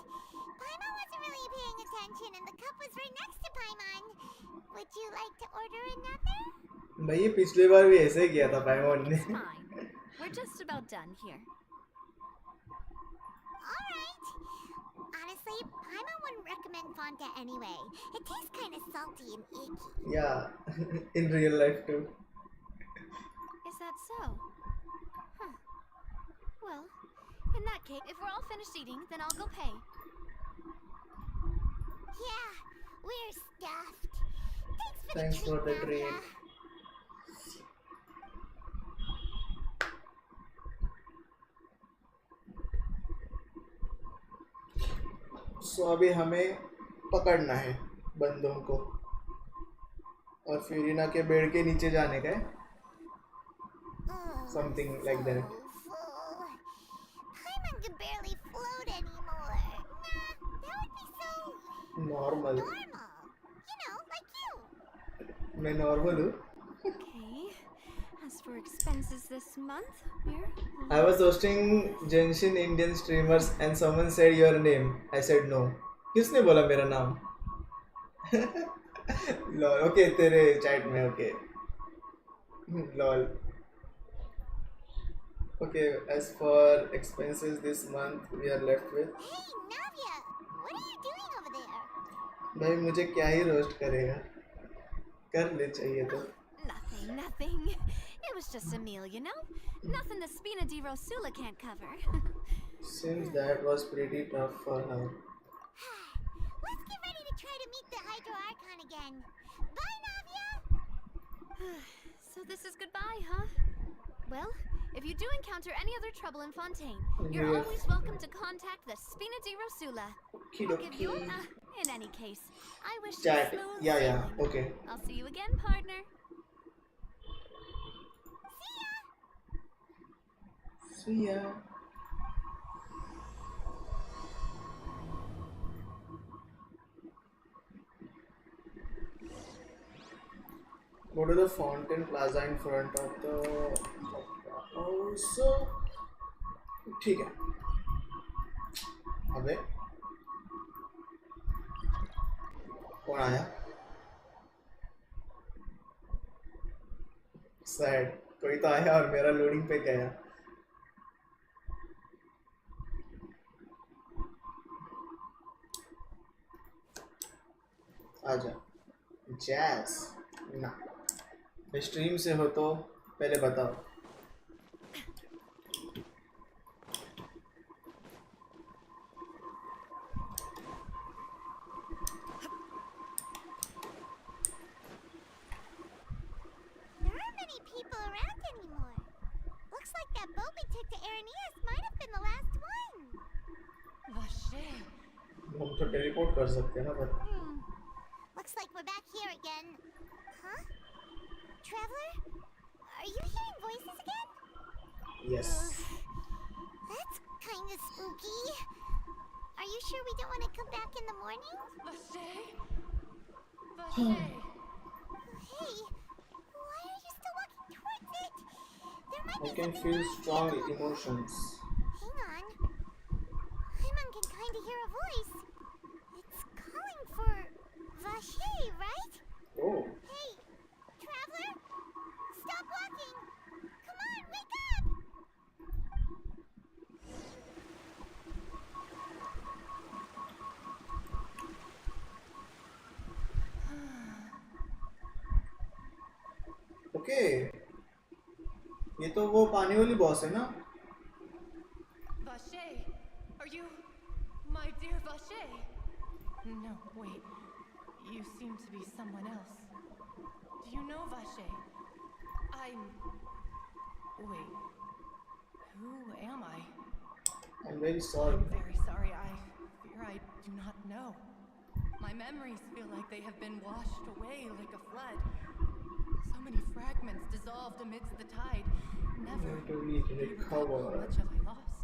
Paimon wasn't really paying attention and the cup was right next to Paimon. Would you like to order another? भाई ये पिछली बार भी ऐसे ही किया था पाइमोन ने। Fine. We're just about done here. Alright. Honestly, Paimon wouldn't recommend Fanta anyway. It tastes kind of salty and icky. Yeah, in real life too. Is that so? Huh. Well, in that case, if we're all finished eating, then I'll go pay. Yeah, we're stuffed. Thanks for the treat. So अभी हमें पकड़ना है बंदों को और फ्यूरिना के bed के नीचे जाने का है। Something like that. Paimon can barely float anymore. Nah, that would be so Normal. normal. You know, like you. मैं normal हूँ। Okay. As for expenses this month, we're... I was hosting Genshin Indian streamers and someone said your name. I said no. किसने बोला मेरा नाम? Lol okay तेरे chat में okay lol okay as for expenses this month we are left with Hey, Navya, what are you doing over there? भाई मुझे क्या ही roast करेगा कर ले चाहिए तो nothing. It was just a meal, you know? Nothing the Spina di Rosula can't cover. Seems that was pretty tough for her. Let's get ready to try to meet the Hydro Archon again. Bye, Navia! So this is goodbye, huh? Well, if you do encounter any other trouble in Fontaine, you're Yes. always welcome to contact the Spina di Rosula. I'll give you Okie in any case, I wish you Chat. smooth Yeah, sailing. okay. I'll see you again, partner. See ya. Go to the Fountain Plaza in front of the also. ठीक है. अबे कौन आया? Sad. कोई तो आया और मेरा लोडिंग पे गया. आजा. जैस ना स्ट्रीम से हो तो पहले बताओ. There aren't many people around anymore. Looks like that boat we took to Araneas might have been the last one. हम तो टेलीपोर्ट कर सकते हैं ना पर. Looks like we're back here again. Huh? Traveler? Are you hearing voices again? Yes. That's kind of spooky. Are you sure we don't want to come back in the morning? Hey, why are you still walking towards it? There might I be can something feel wrong. strong emotions. Hang on. Paimon can kind of hear a voice. It's calling for Vache, right? Oh. Hey, traveler! Stop walking! Come on, wake up! Okay. ये तो वो पानी वाली boss है ना? Vache, are you my dear Vache? No, wait. You seem to be someone else. Do you know Vache? Wait. Who am I? I'm very sorry. I'm very sorry. I fear I do not know. My memories feel like they have been washed away like a flood. So many fragments dissolved amidst the tide. Never To be to recall how recovered. much have I lost?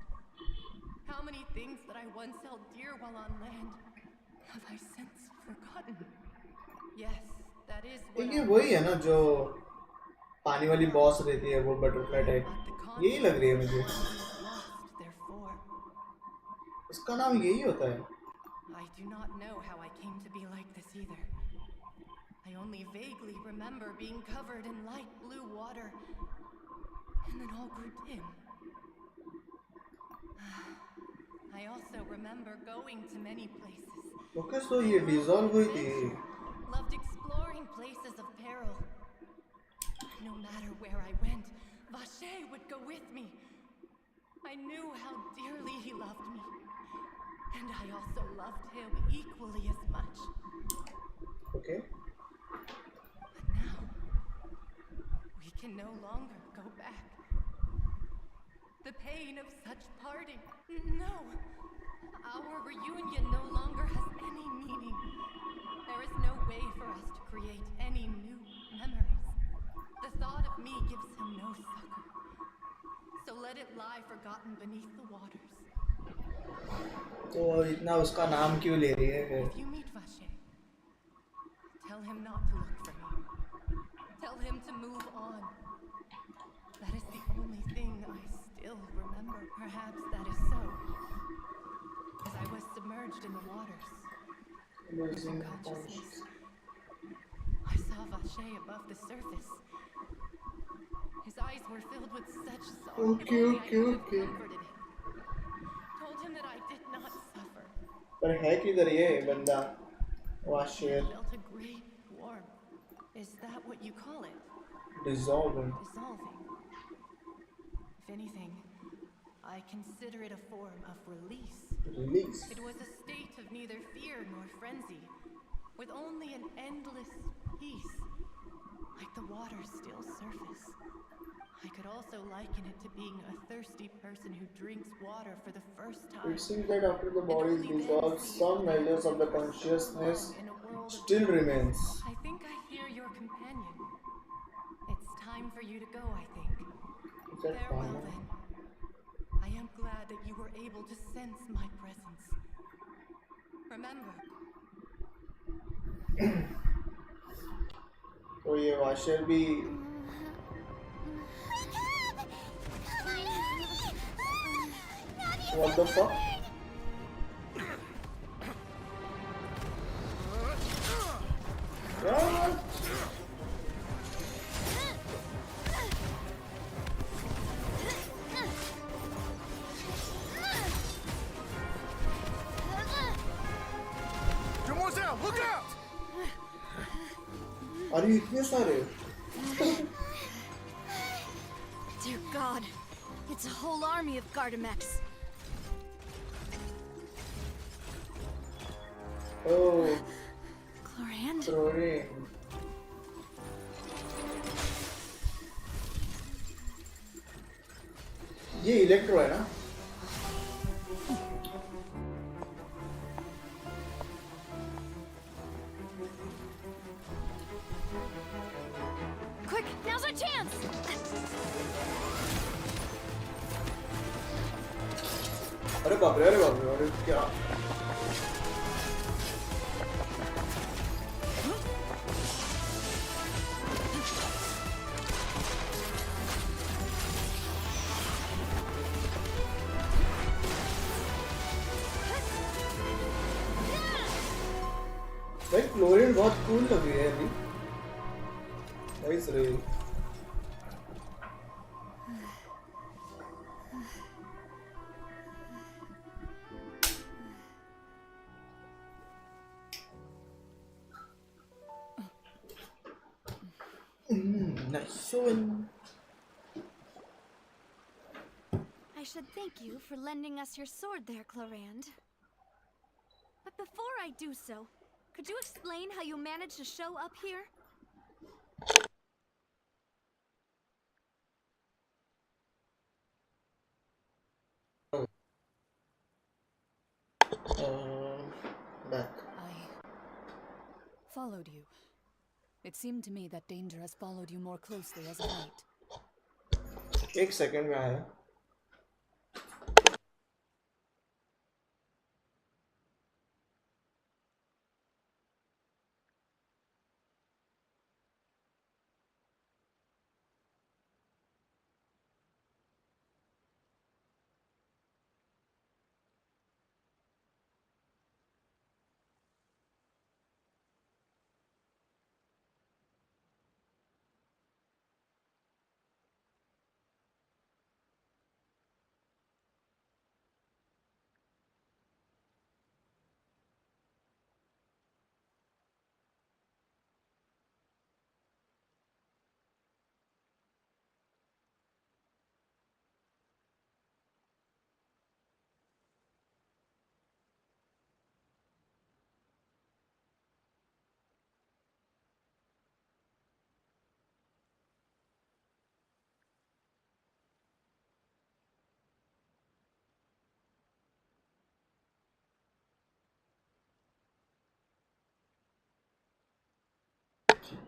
How many things that I once held dear while on land have I since forgotten? Yes, that is what ये वही है ना जो पानी वाली boss रहती है वो बटरफ्लाई टाइप. यही लग रही है मुझे. lost, therefore. इसका नाम यही होता है. I do not know how I came to be like this either. I only vaguely remember being covered in light blue water, and then all grew dim. I also remember going to many places. Focus तो ये dissolve हुई थी. Loved exploring places of peril. No matter where I went, Vache would go with me. I knew how dearly he loved me, and I also loved him equally as much. Okay. But now, we can no longer go back. The pain of such parting. No! Our reunion no longer has any meaning. There is no way for us to create any new memories. The thought of me gives him no succor. So let it lie forgotten beneath the waters. तो इतना उसका नाम क्यों ले रही है फिर? If you meet Vache, tell him not to look for me. Tell him to move on. That is the only thing I still remember. Perhaps that is so. As I was submerged in the waters, losing consciousness, I saw Vache above the surface. His eyes were filled with such sorrow. Okay, If only I okay, could have okay. comforted him. Told him that I did not suffer. पर है किधर ये बंदा? वाह शेर. Felt a great warmth. Is that what you call it? Dissolving. dissolving. If anything, I consider it a form of release. Release. It was a state of neither fear nor frenzy, with only an endless peace, like the water's still surface. I could also liken it to being a thirsty person who drinks water for the first time. It seems that after the body is dissolved, some measures of the consciousness still remains. I think I hear your companion. It's time for you to go, I think. Is that Farewell final? then. I am glad that you were able to sense my presence. Remember, तो ये washer भी what the fuck? What? Demoiselle, look out! Are you इतने सारे? Dear God, it's a whole army of Gardamex. Oh, Chlorand? chlorine. ये electro है ना? Quick, now's our chance! अरे बाप रे, अरे क्या? भाई क्लोरीन बहुत कूल लग रही है अभी। नाइस रे। Nice one. I should thank you for lending us your sword there, Chlorand. But before I do so, could you explain how you managed to show up here? Back. I followed you. It seemed to me that danger has followed you more closely as of late. एक second में आया।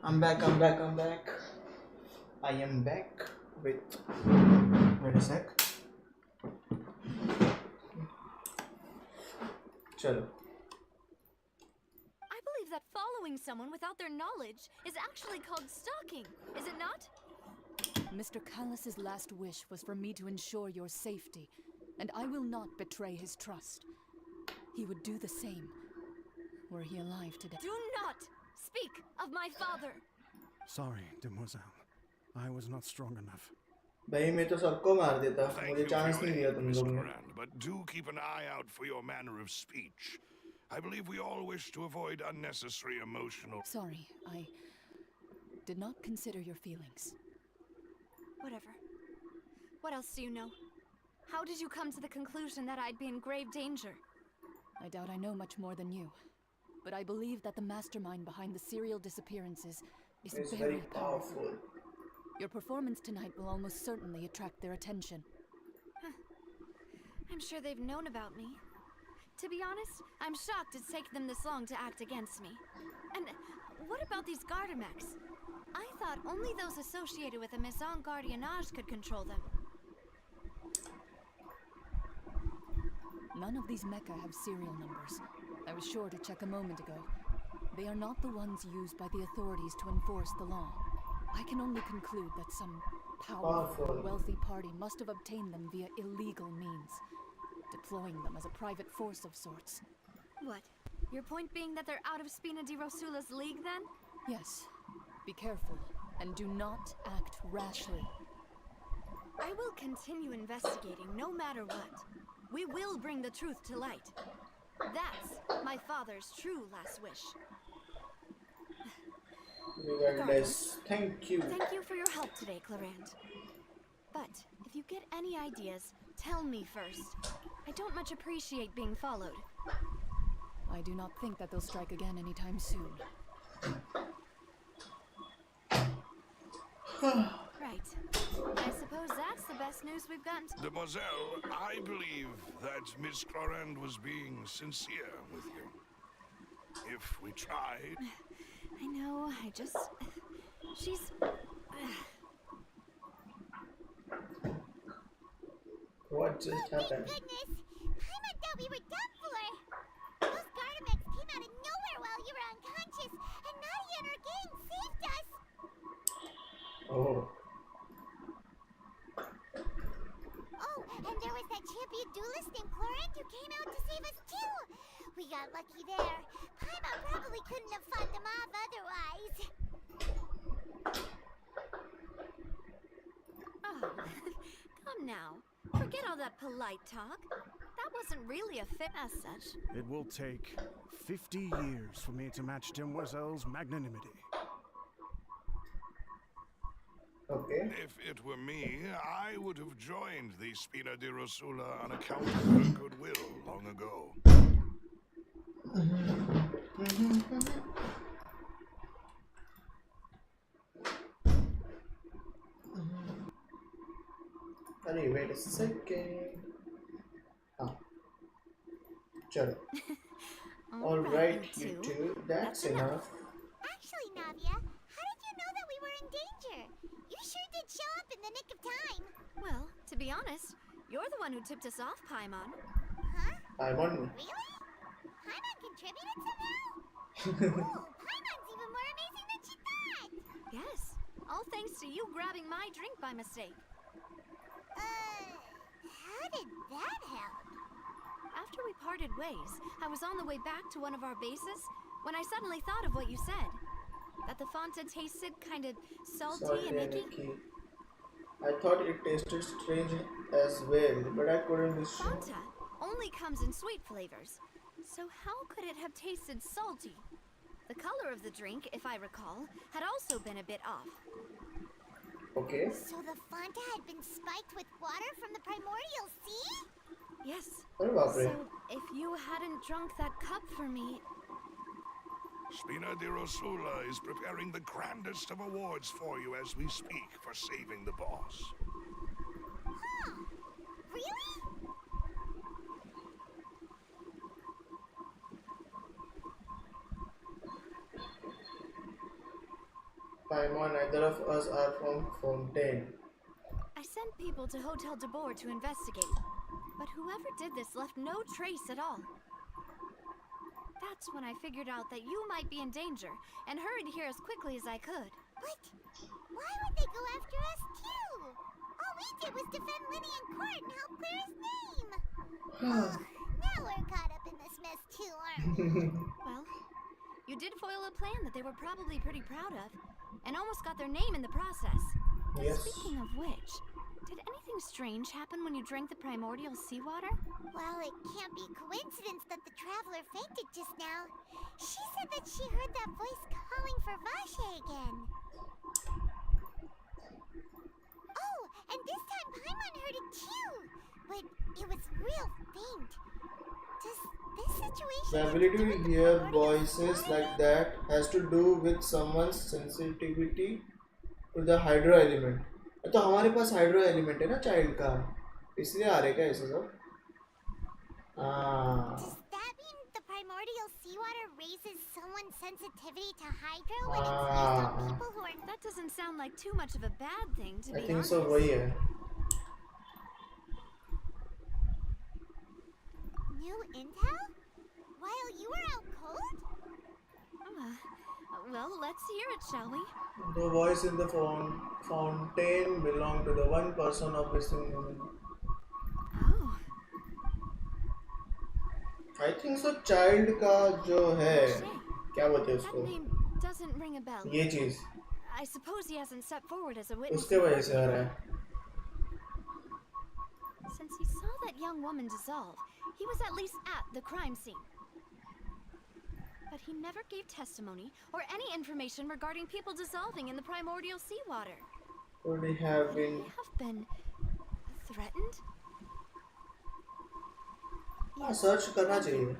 I'm back. I am back with. Wait a sec. चलो. I believe that following someone without their knowledge is actually called stalking, is it not? Mr. Callus's last wish was for me to ensure your safety, and I will not betray his trust. He would do the same, were he alive today. Do not speak of my father! Sorry, demoiselle. I was not strong enough. भाई मैं तो सबको मार देता, Thank मुझे you for chance your नहीं दिया aid, तुम Miss लोग ने. Chlorand, but do keep an eye out for your manner of speech. I believe we all wish to avoid unnecessary emotional. Sorry, did not consider your feelings. Whatever. What else do you know? How did you come to the conclusion that I'd be in grave danger? I doubt I know much more than you, but I believe that the mastermind behind the serial disappearances is It's very very powerful. powerful. Your performance tonight will almost certainly attract their attention. I'm sure they've known about me. To be honest, I'm shocked it's taken them this long to act against me. And what about these Gardamex? I thought only those associated with a Maison Gardiennage could control them. None of these mecha have serial numbers. I was sure to check a moment ago. They are not the ones used by the authorities to enforce the law. I can only conclude that some powerful or wealthy party must have obtained them via illegal means, deploying them as a private force of sorts. What? Your point being that they're out of Spina di Rosula's league, then? Yes. Be careful, and do not act rashly. I will continue investigating no matter what. We will bring the truth to light. That's my father's true last wish. Regardless, thank you. Thank you for your help today, Clarant. But if you get any ideas, tell me first. I don't much appreciate being followed. I do not think that they'll strike again anytime soon. Right. I suppose that's the best news we've gotten. Demoiselle, I believe that Miss Clorand was being sincere with you. If we tried... I know, she's... What just happened? Goodness! Paimon thought we were done for! Those Gardamex came out of nowhere while you were unconscious, and Nadia and her gang saved us! Oh. Oh, and there was that champion duelist named Clorant who came out to save us too! We got lucky there. Paimon probably couldn't have fought them off otherwise. Oh, come now. Forget all that polite talk. That wasn't really a fit as such. It will take 50 years for me to match Demoiselle's magnanimity. Okay. If it were me, I would have joined the Spina di Rosula on account of her goodwill long ago. Hey, wait a second. Chalo. Alright, you two, that's enough. Actually, Navia, how did you know that we were in danger? You sure did show up in the nick of time. Well, to be honest, you're the one who tipped us off, Paimon. Huh? I won. Really? Paimon contributed somehow? Oh, Paimon's even more amazing than she thought! Yes, all thanks to you grabbing my drink by mistake. How did that help? After we parted ways, I was on the way back to one of our bases when I suddenly thought of what you said. That the Fanta tasted kind of salty and icky. I thought it tasted strange as well, but I couldn't be sure. Fanta only comes in sweet flavors. So how could it have tasted salty? The color of the drink, if I recall, had also been a bit off. Okay. So the Fanta had been spiked with water from the primordial sea? Yes. So if you hadn't drunk that cup for me... Spina di Rosula is preparing the grandest of awards for you as we speak for saving the boss. Huh. Really? Paimon, neither of us are from Fontaine. I sent people to Hotel de Boer to investigate, but whoever did this left no trace at all. That's when I figured out that you might be in danger and hurried here as quickly as I could. But why would they go after us too? All we did was defend Linny in court and help clear his name. Now we're caught up in this mess too, aren't we? Well, you did foil a plan that they were probably pretty proud of, and almost got their name in the process. Yes. Speaking of which, did anything strange happen when you drank the primordial seawater? Well, it can't be coincidence that the traveler fainted just now. She said said that she heard that voice calling for Vache again. Oh, and this time Paimon heard it too, but it was real faint. Does this situation The have to ability do to with the hear primordial voices sea like water? that has to do with someone's sensitivity to the hydro element. तो हमारे पास hydro element है ना child का, इसलिए आ रहे क्या ऐसे सब? Does that mean the primordial seawater raises someone's sensitivity to hydro when it's used on people who are... That doesn't sound like too much of a bad thing, to I be think honest. so वही है. New intel? While you were out cold? Well, let's hear it, shall we? The voice in the fountain belonged to the one person of missing woman. Oh. I think so child का जो है क्या बोलते हैं That उसको? name doesn't ring a bell. ये चीज I suppose he hasn't stepped forward as a witness. उसके वजह से आ रहा है. Since he saw that young woman dissolve, he was at least at the crime scene. But he never gave testimony or any information regarding people dissolving in the primordial seawater. Would he have Would he been? have been threatened? Search करना चाहिए.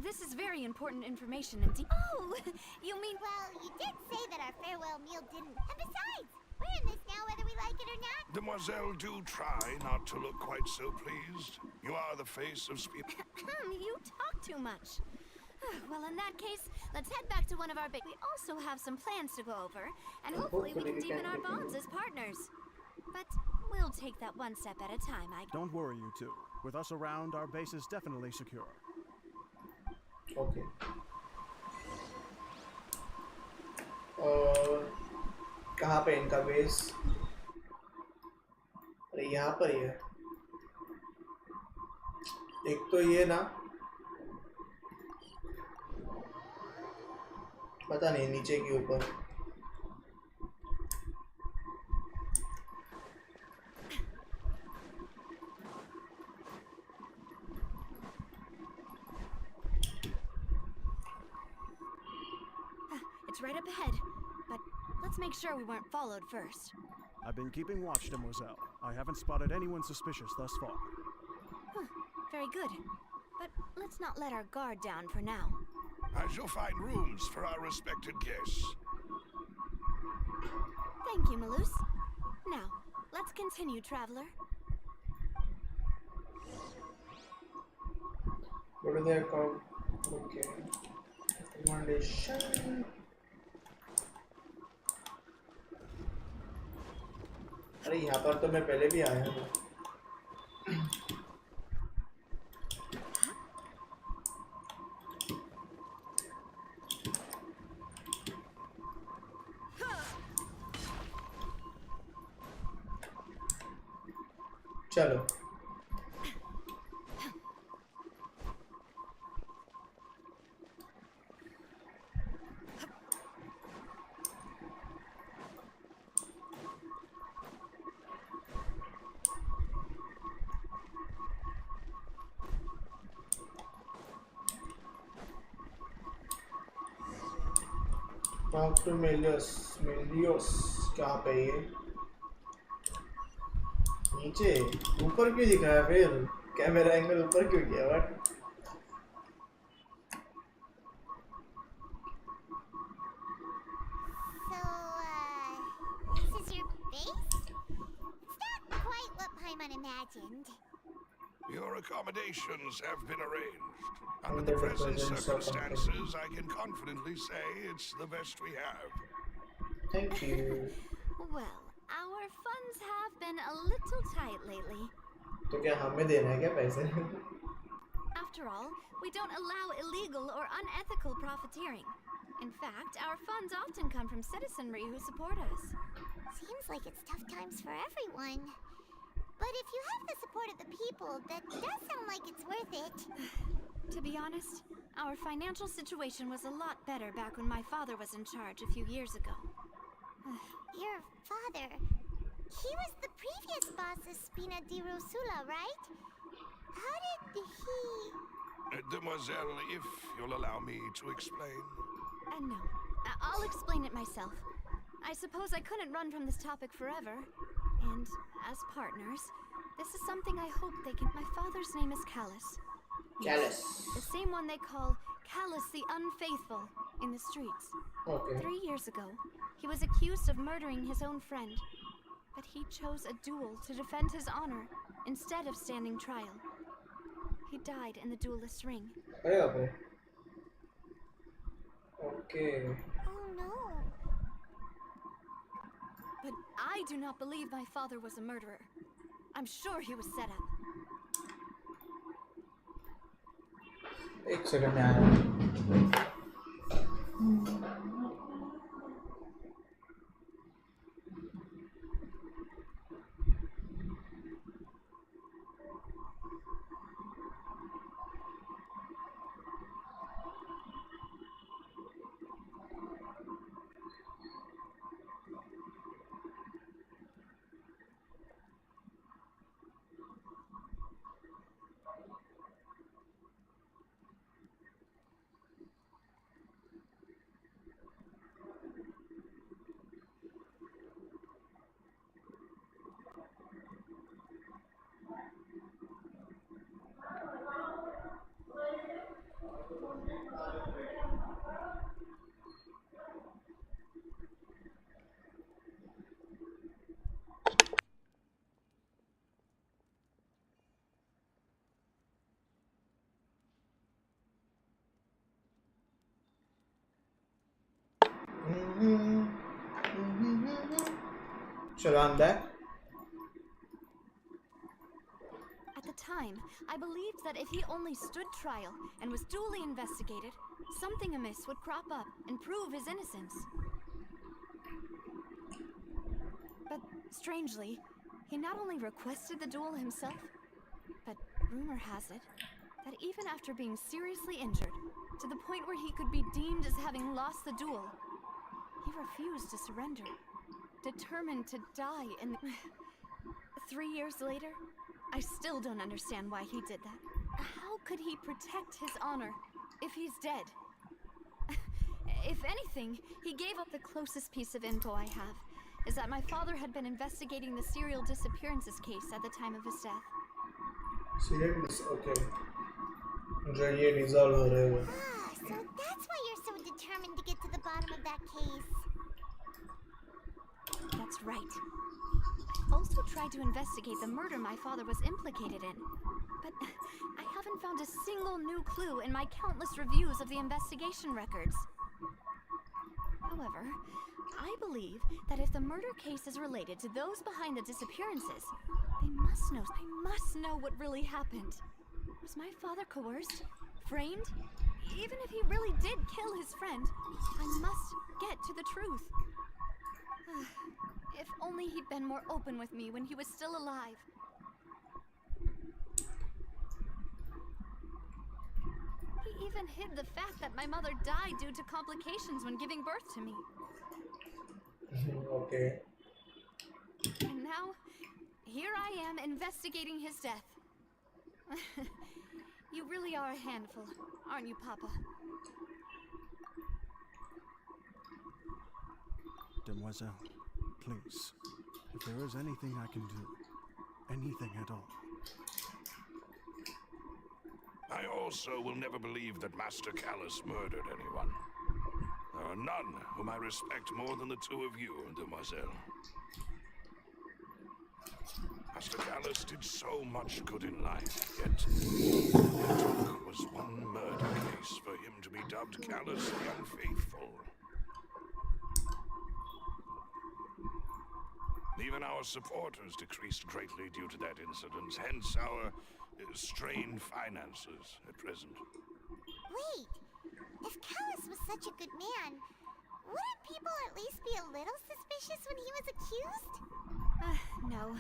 This is very important information indeed. Oh, you mean... Well, you did say that our farewell meal didn't... And besides, we're in this now whether we like it or not. Demoiselle, do try not to look quite so pleased. You are the face of You talk too much. Well, in that case, let's head back to one of our big... We also have some plans to go over, and hopefully we can deepen our bonds as partners. But we'll take that one step at a time, Don't worry, you two. With us around, our base is definitely secure. Okay. और कहाँ पे इनका base? अरे यहाँ पर ही है. एक तो ये ना, पता नहीं नीचे के ऊपर. It's right up ahead, but let's make sure we weren't followed first. I've been keeping watch, Demoiselle. I haven't spotted anyone suspicious thus far. Very good. But let's not let our guard down for now. I shall find rooms for our respected guests. Thank you, Malus. Now, let's continue, traveler. What do they call? Okay. Recommendation. अरे यहाँ पर तो मैं पहले भी आया हूँ. चलो. Talk to Melios. Melios कहाँ पे है? नीचे ऊपर क्यों दिख रहा है फिर? कैमरा एंगल ऊपर क्यों किया? What? So, this is your base? It's not quite what Paimon imagined. Your accommodations have been arranged. Under the present circumstances, I can confidently say it's the best we have. Thank you. Well, our funds have been a little tight lately. तो क्या हमें देना है क्या पैसे? After all, we don't allow illegal or unethical profiteering. In fact, our funds often come from citizenry who support us. Seems like it's tough times for everyone. But if you have the support of the people, that does sound like it's worth it. To be honest, our financial situation was a lot better back when my father was in charge a few years ago. Your father... He was the previous boss of Spina di Rosula, right? How did he... Demoiselle, if you'll allow me to explain. No, I'll explain it myself. I suppose I couldn't run from this topic forever. And as partners, this is something I hope they can. My father's name is Callus. Callus. The same one they call Callus the Unfaithful in the streets. Okay. 3 years ago, he was accused of murdering his own friend. But he chose a duel to defend his honor instead of standing trial. He died in the duelist's ring. Okay. Okay. Oh no. But I do not believe my father was a murderer. I'm sure he was set up. एक second में आया. Shall I'm back? At the time, I believed that if he only stood trial and was duly investigated, something amiss would crop up and prove his innocence. But strangely, he not only requested the duel himself, but rumor has it that even after being seriously injured, to the point where he could be deemed as having lost the duel, he refused to surrender, determined to die in the... 3 years later, I still don't understand why he did that. How could he protect his honor if he's dead? If anything, he gave up the closest piece of info I have, is that my father had been investigating the serial disappearances case at the time of his death. Okay. ये resolve हो रहे हो. So that's why you're so determined to get to the bottom of that case. That's right. I also tried to investigate the murder my father was implicated in, but I haven't found a single new clue in my countless reviews of the investigation records. However, I believe that if the murder case is related to those behind the disappearances, they must know what really happened. Was my father coerced? Framed? Even if he really did kill his friend, I must get to the truth. If only he'd been more open with me when he was still alive. He even hid the fact that my mother died due to complications when giving birth to me. Okay. And now, here I am investigating his death. You really are a handful, aren't you, Papa? Demoiselle, please, if there is anything I can do, anything at all. I also will never believe that Master Callus murdered anyone. There are none whom I respect more than the two of you, Demoiselle. Master Callus did so much good in life, yet it was one murder case for him to be dubbed Callus the Unfaithful. Even our supporters decreased greatly due to that incident, hence our strained finances at present. Wait, if Callus was such a good man, wouldn't people at least be a little suspicious when he was accused? No.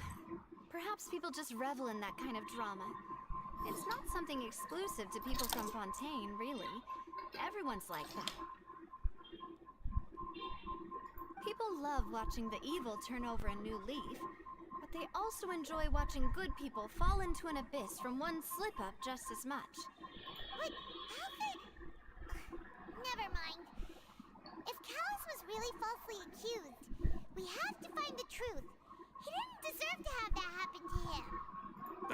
Perhaps people just revel in that kind of drama. It's not something exclusive to people from Fontaine, really. Everyone's like that. People love watching the evil turn over a new leaf, but they also enjoy watching good people fall into an abyss from one slip-up just as much. Never mind. If Callus was really falsely accused, we have to find the truth. He didn't deserve to have that happen to him.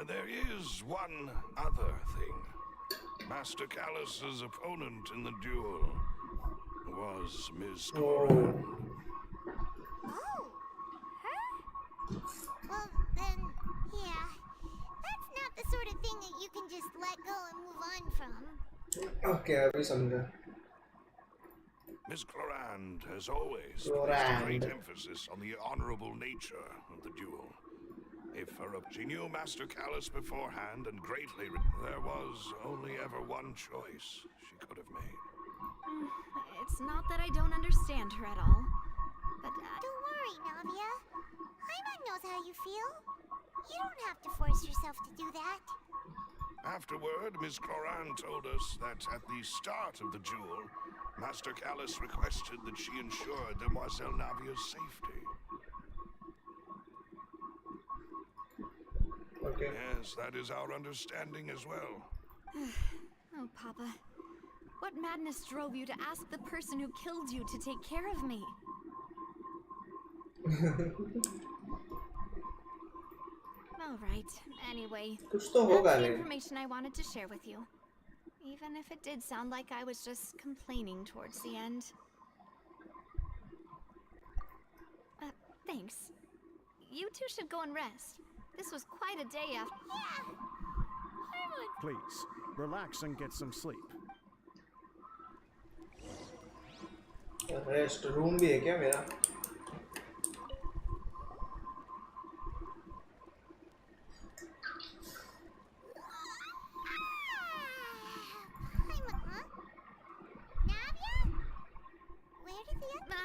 There is one other thing. Master Callus's opponent in the duel was Ms. Coran. Oh, her? Well, then, yeah. That's not the sort of thing that you can just let go and move on from. Okay, अभी समझा. Miss Clorand has always placed great emphasis on the honorable nature of the duel. If she knew Master Callus beforehand and greatly, there was only ever one choice she could have made. It's not that I don't understand her at all, but Don't worry, Navia. Paimon knows how you feel. You don't have to force yourself to do that. Afterward, Miss Clorand told us that at the start of the duel, Master Callus requested that she ensure Demoiselle Navia's safety. Okay. Yes, that is our understanding as well. oh, Papa. What madness drove you to ask the person who killed you to take care of me? All right. Anyway, कुछ तो होगा that's the नहीं. information I wanted to share with you. Even if it did sound like I was just complaining towards the end. Thanks. You two should go and rest. This was quite a day after. Yeah. Please, relax and get some sleep. Rest room भी है क्या मेरा?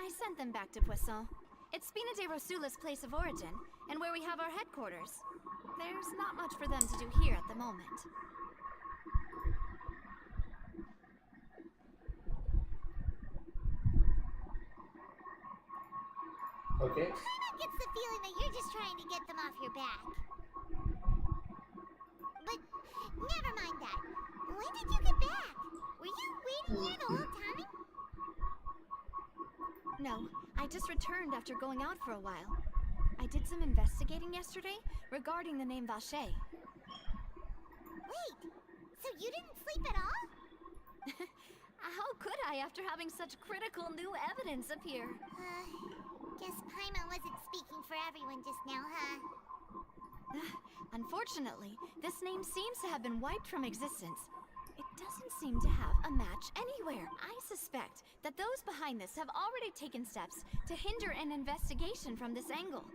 I sent them back to Poisson. It's Spina de Rosula's place of origin, and where we have our headquarters. There's not much for them to do here at the moment. Okay. Paimon gets the feeling that you're just trying to get them off your back. But never mind that. When did you get back? Were you waiting here the whole time? No, I just returned after going out for a while. I did some investigating yesterday regarding the name Vache. Wait, so you didn't sleep at all? How could I after having such critical new evidence appear? Guess Paimon wasn't speaking for everyone just now, huh? Unfortunately, this name seems to have been wiped from existence. It doesn't seem to have a match anywhere. I suspect that those behind this have already taken steps to hinder an investigation from this angle.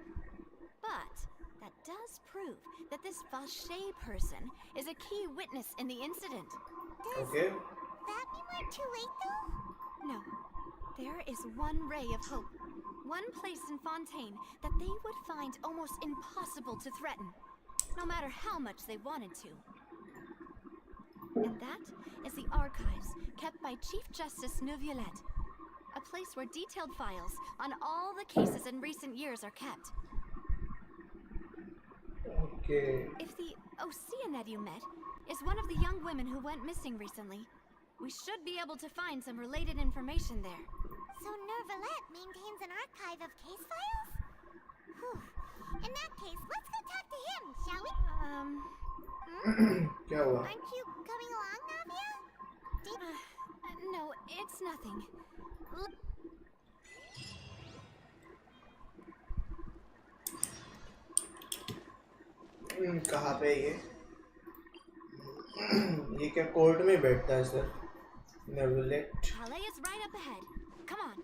But that does prove that this Vache person is a key witness in the incident. Okay. That mean we're too late, though? No. There is one ray of hope. One place in Fontaine that they would find almost impossible to threaten, no matter how much they wanted to. And that is the archives kept by Chief Justice Neuvillette, a place where detailed files on all the cases in recent years are kept. Okay. If the Oceanette you met is one of the young women who went missing recently, we should be able to find some related information there. So Neuvillette maintains an archive of case files? Whew. In that case, let's go talk to him, shall we? क्या हुआ? Aren't you coming along, Navia? No, it's nothing. कहाँ पे ये? ये क्या court में बैठता है sir? Neuvillette. Palais is right up ahead. Come on.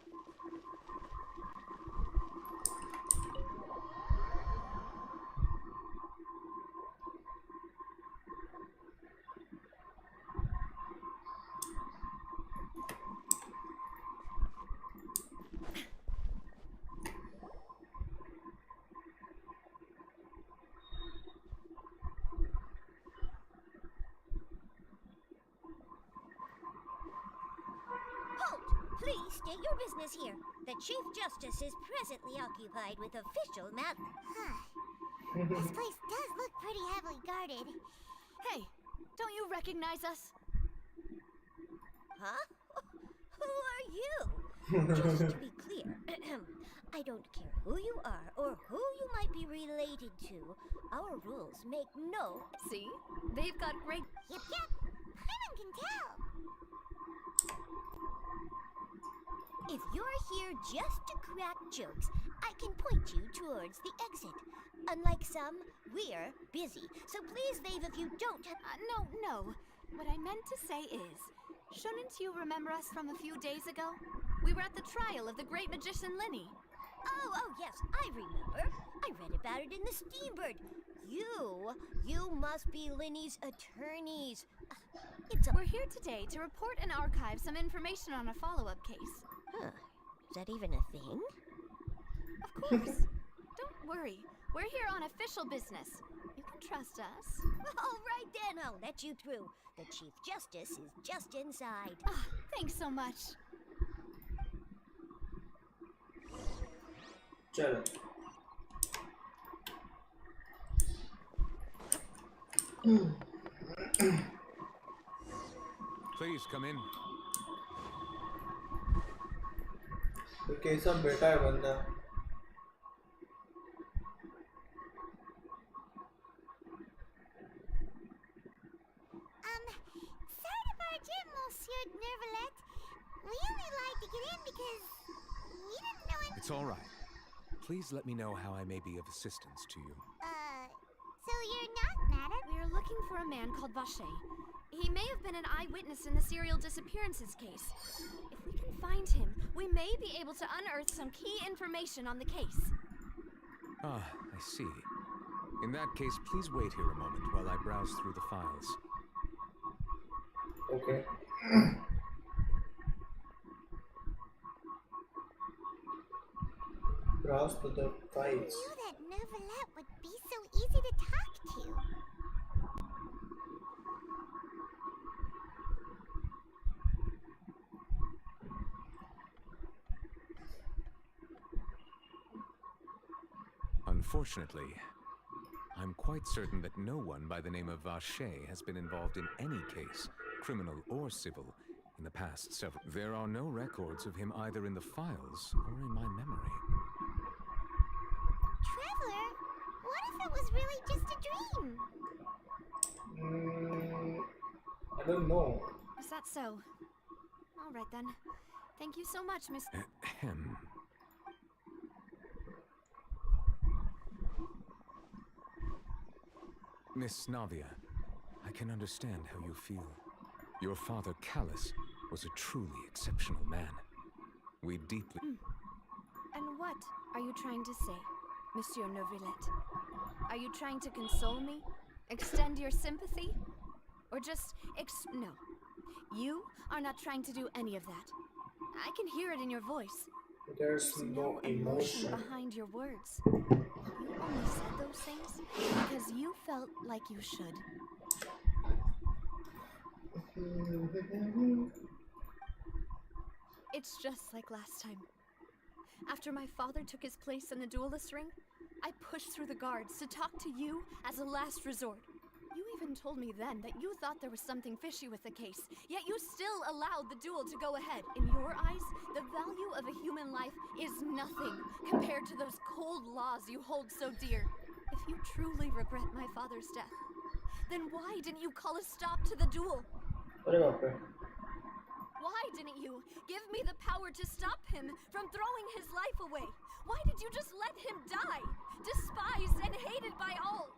Please state your business here. The Chief Justice is presently occupied with official matters. This place does look pretty heavily guarded. Hey, don't you recognize us? Huh? Who are you? Just to be clear, I don't care who you are or who you might be related to. Our rules make no... See? They've got great... Yep, yep. Paimon can tell. If you're here just to crack jokes, I can point you towards the exit. Unlike some, we're busy, so please leave if you don't have... No. What I meant to say is, shouldn't you remember us from a few days ago? We were at the trial of the great magician Linny. Oh, yes, I remember. I read about it in the Steambird. You must be Linny's attorneys. We're here today to report and archive some information on a follow-up case. Huh. Is that even a thing? Of course. Don't worry. We're here on official business. You can trust us. All right then, I'll let you through. The Chief Justice is just inside. Thanks so much. चलो Please come in. तो कैसा बेटा है बंदा Sorry to barge in, Monsieur Nervalet. We only lied to get in because we didn't know it. It's all right. Please let me know how I may be of assistance to you. So you're not mad at... We're looking for a man called Vache. He may have been an eyewitness in the serial disappearances case. If we can find him, we may be able to unearth some key information on the case. Ah, I see. In that case, please wait here a moment while I browse through the files. Okay. Browse to the files. Who knew that Nervalet would be so easy to talk to? Unfortunately, I'm quite certain that no one by the name of Vache has been involved in any case, criminal or civil, in the past several... There are no records of him either in the files or in my memory. Traveler, what if it was really just a dream? I don't know. Is that so? All right then. Thank you so much, Miss... Ahem. Miss Navia, I can understand how you feel. Your father, Callus, was a truly exceptional man. We deeply... And what are you trying to say, Monsieur Neuvillette? Are you trying to console me? Extend your sympathy? Or just no. You are not trying to do any of that. I can hear it in your voice. There's no emotion behind your words. You only said those things because you felt like you should. It's just like last time. After my father took his place in the duelist ring, I pushed through the guards to talk to you as a last resort. You even told me then that you thought there was something fishy with the case, yet you still allowed the duel to go ahead. In your eyes, the value of a human life is nothing compared to those cold laws you hold so dear. If you truly regret my father's death, then why didn't you call a stop to the duel? Why didn't you give me the power to stop him from throwing his life away? Why did you just let him die, despised and hated by all?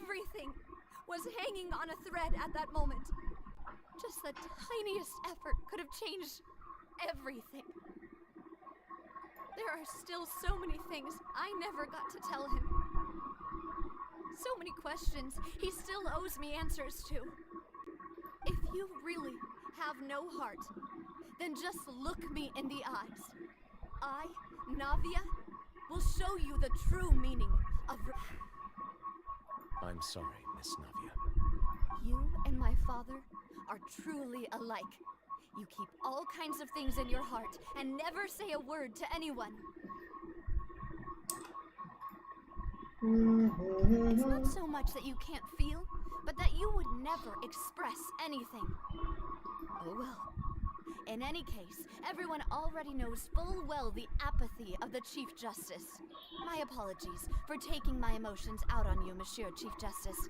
Everything was hanging on a thread at that moment. Just the tiniest effort could have changed everything. There are still so many things I never got to tell him. So many questions he still owes me answers to. If you really have no heart, then just look me in the eyes. I, Navia, will show you the true meaning of... I'm sorry, Miss Navia. You and my father are truly alike. You keep all kinds of things in your heart and never say a word to anyone. It's not so much that you can't feel, but that you would never express anything. Oh well. In any case, everyone already knows full well the apathy of the Chief Justice. My apologies for taking my emotions out on you, Monsieur Chief Justice.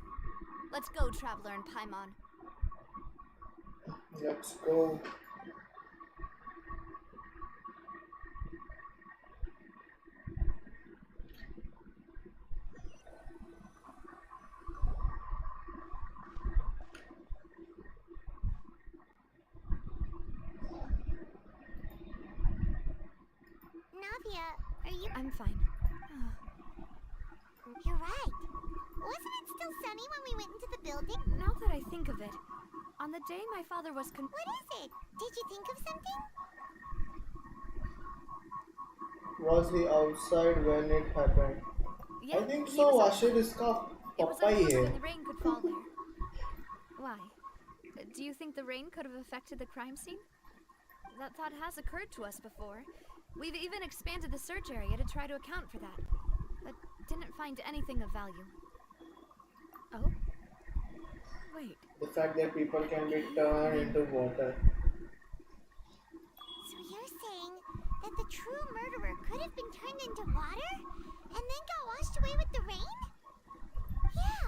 Let's go, Traveler and Paimon. Let's go. Navia, are you? I'm fine. You're right. Wasn't it still sunny when we went into the building? Now that I think of it, on the day my father was What is it? Did you think of something? Was he outside when it happened? Yeah, I think he so. was Ashir iska It was papa hi unclear hai. when the rain could fall there. Why? Do you think the rain could have affected the crime scene? That thought has occurred to us before. We've even expanded the search area to try to account for that, but didn't find anything of value. Oh? Wait. The fact that people can be turned into water. So you're saying that the true murderer could have been turned into water and then got washed away with the rain? Yeah.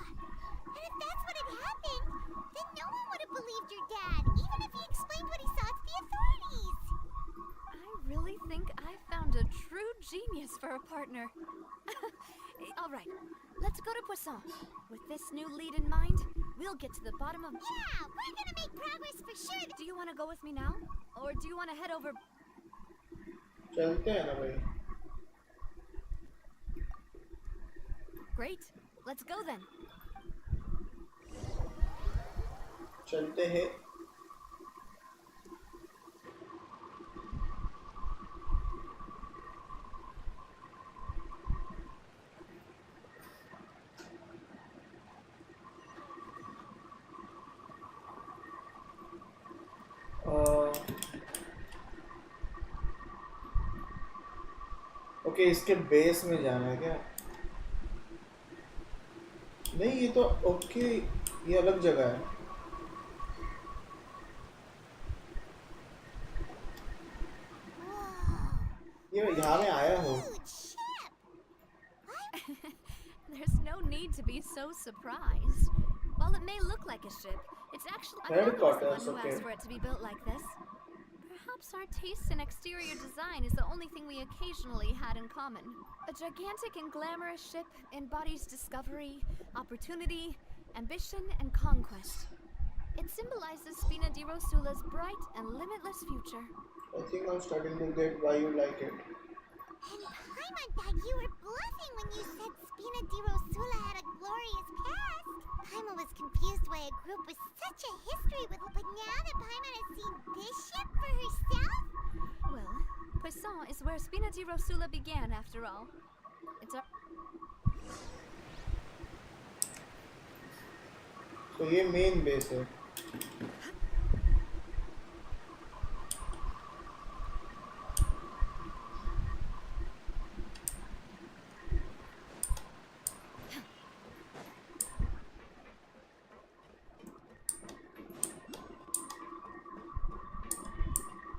And if that's what had happened, then no one would have believed your dad, even if he explained what he saw to the authorities. I really think I found a true genius for a partner. All right, let's go to Poisson. With this new lead in mind, we'll get to the bottom of... Yeah, we're gonna make progress for sure. Do you want to go with me now? Or do you want to head over... चलते हैं ना भाई. Great, let's go then. चलते हैं. Okay इसके base में जाना है क्या? नहीं ये तो ओके ये अलग जगह है. ये यहाँ में आया हूँ. There's no need to be so surprised. While it may look like a ship, it's actually I'm the one who asked for it to be built like this. Perhaps our taste in exterior design is the only thing we occasionally had in common. A gigantic and glamorous ship embodies discovery, opportunity, ambition, and conquest. It symbolizes Spina di Rosula's bright and limitless future. I think I'm starting to get why you like it. And Paimon thought you were bluffing when you said Spina di Rosula had a glorious past. Paimon was confused why a group with such a history would... But now that Paimon has seen this ship for herself? Well, Poisson is where Spina di Rosula began, after all. It's a... So ये main base है.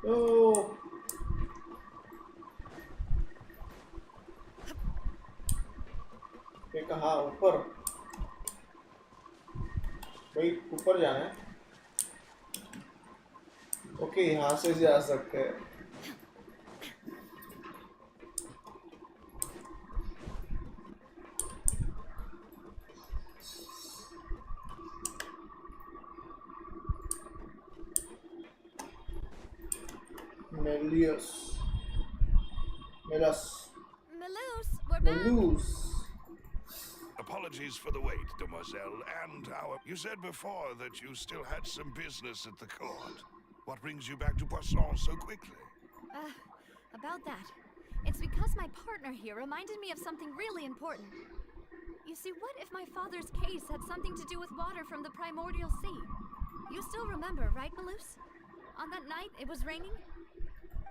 Oh. ये कहाँ ऊपर? भाई ऊपर जाना है. Okay यहाँ से जा सकते हैं. Melius. Melus, we're back. Melus. Apologies for the wait, demoiselle, and our... You said before that you still had some business at the court. What brings you back to Poisson so quickly? About that. It's because my partner here reminded me of something really important. You see, what if my father's case had something to do with water from the primordial sea? You still remember, right, Melus? On that night, it was raining?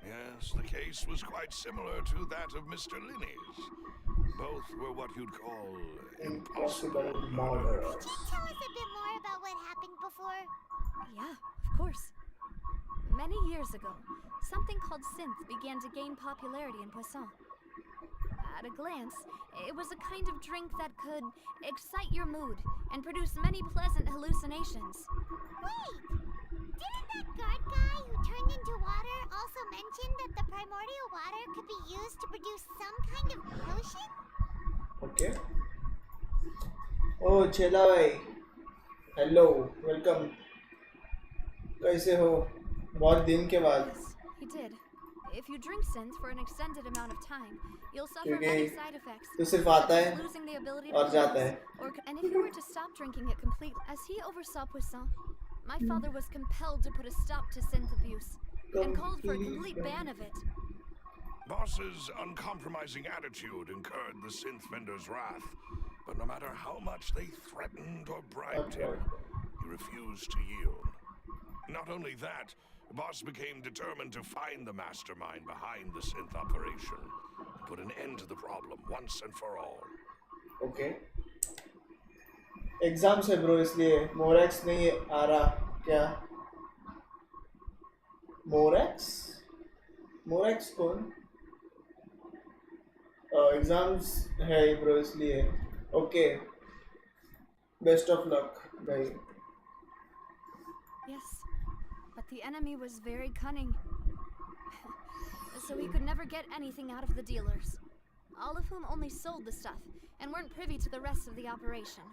Yes, the case was quite similar to that of Mr. Linney's. Both were what you'd call Impossible impossible murderers. Could you tell us a bit more about what happened before? Yeah, of course. Many years ago, something called synth began to gain popularity in Poisson. At a glance, it was a kind of drink that could excite your mood and produce many pleasant hallucinations. Wait! Didn't that guard guy who turned into water also mention that the primordial water could be used to produce some kind of potion? Okay. Oh, Chela bhai. Hello, welcome. कैसे हो? बहुत दिन के बाद. Yes, he did. If you drink synth for an extended amount of time, you'll suffer क्योंकि many side effects, तो सिर्फ such आता as है losing the ability और to जाता focus, है. and if you were to stop drinking it completely, as he oversaw Poisson, my father was compelled to put a stop to synth abuse and called for a complete ban of it. Boss's uncompromising attitude incurred the synth vendor's wrath, but no matter how much they threatened or bribed him, he refused to yield. Not only that, Boss became determined to find the mastermind behind the synth operation and put an end to the problem once and for all. Okay. Exams है bro, इसलिए मोरेक्स नहीं आ रहा क्या? मोरेक्स कौन? Exams है bro, इसलिए. Okay, best of luck भाई. Yes, but the enemy was very cunning. So he could never get anything out of the dealers, all of whom only sold the stuff and weren't privy to the rest of the operation.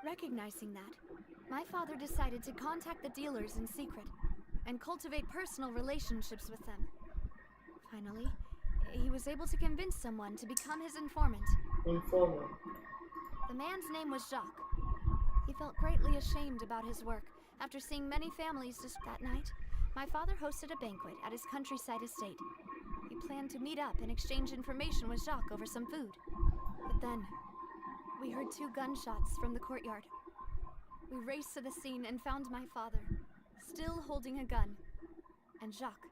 Recognizing that, my father decided to contact the dealers in secret and cultivate personal relationships with them. Finally, he was able to convince someone to become his informant. The man's name was Jacques. He felt greatly ashamed about his work after seeing many families that night. My father hosted a banquet at his countryside estate. He planned to meet up and exchange information with Jacques over some food. But then, we heard 2 gunshots from the courtyard. We raced to the scene and found my father, still holding a gun, and Jacques,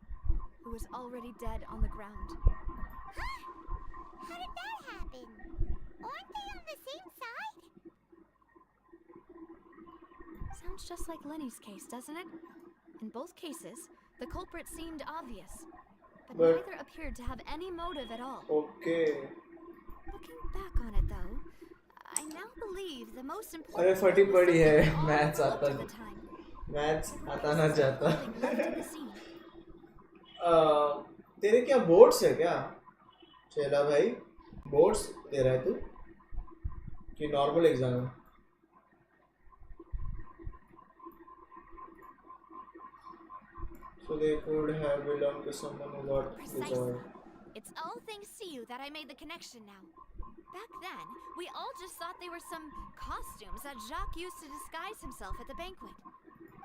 who was already dead on the ground. Huh? How did that happen? Aren't they on the same side? Sounds just like Lenny's case, doesn't it? In both cases, the culprit seemed obvious, but neither appeared to have any motive at all. Okay. Looking back on it, though, I now believe the most important. अरे फटी पड़ी है. Maths आता at the नहीं. time. Maths आता ना जाता. Left at the scene. तेरे क्या बोर्ड्स है क्या? चला भाई, बोर्ड्स दे रहा है तू कि नॉर्मल एग्जाम है? So they could have belonged to someone who got Precisely. dissolved. It's all thanks to you that I made the connection now. Back then, we all just thought they were some costumes that Jacques used to disguise himself at the banquet.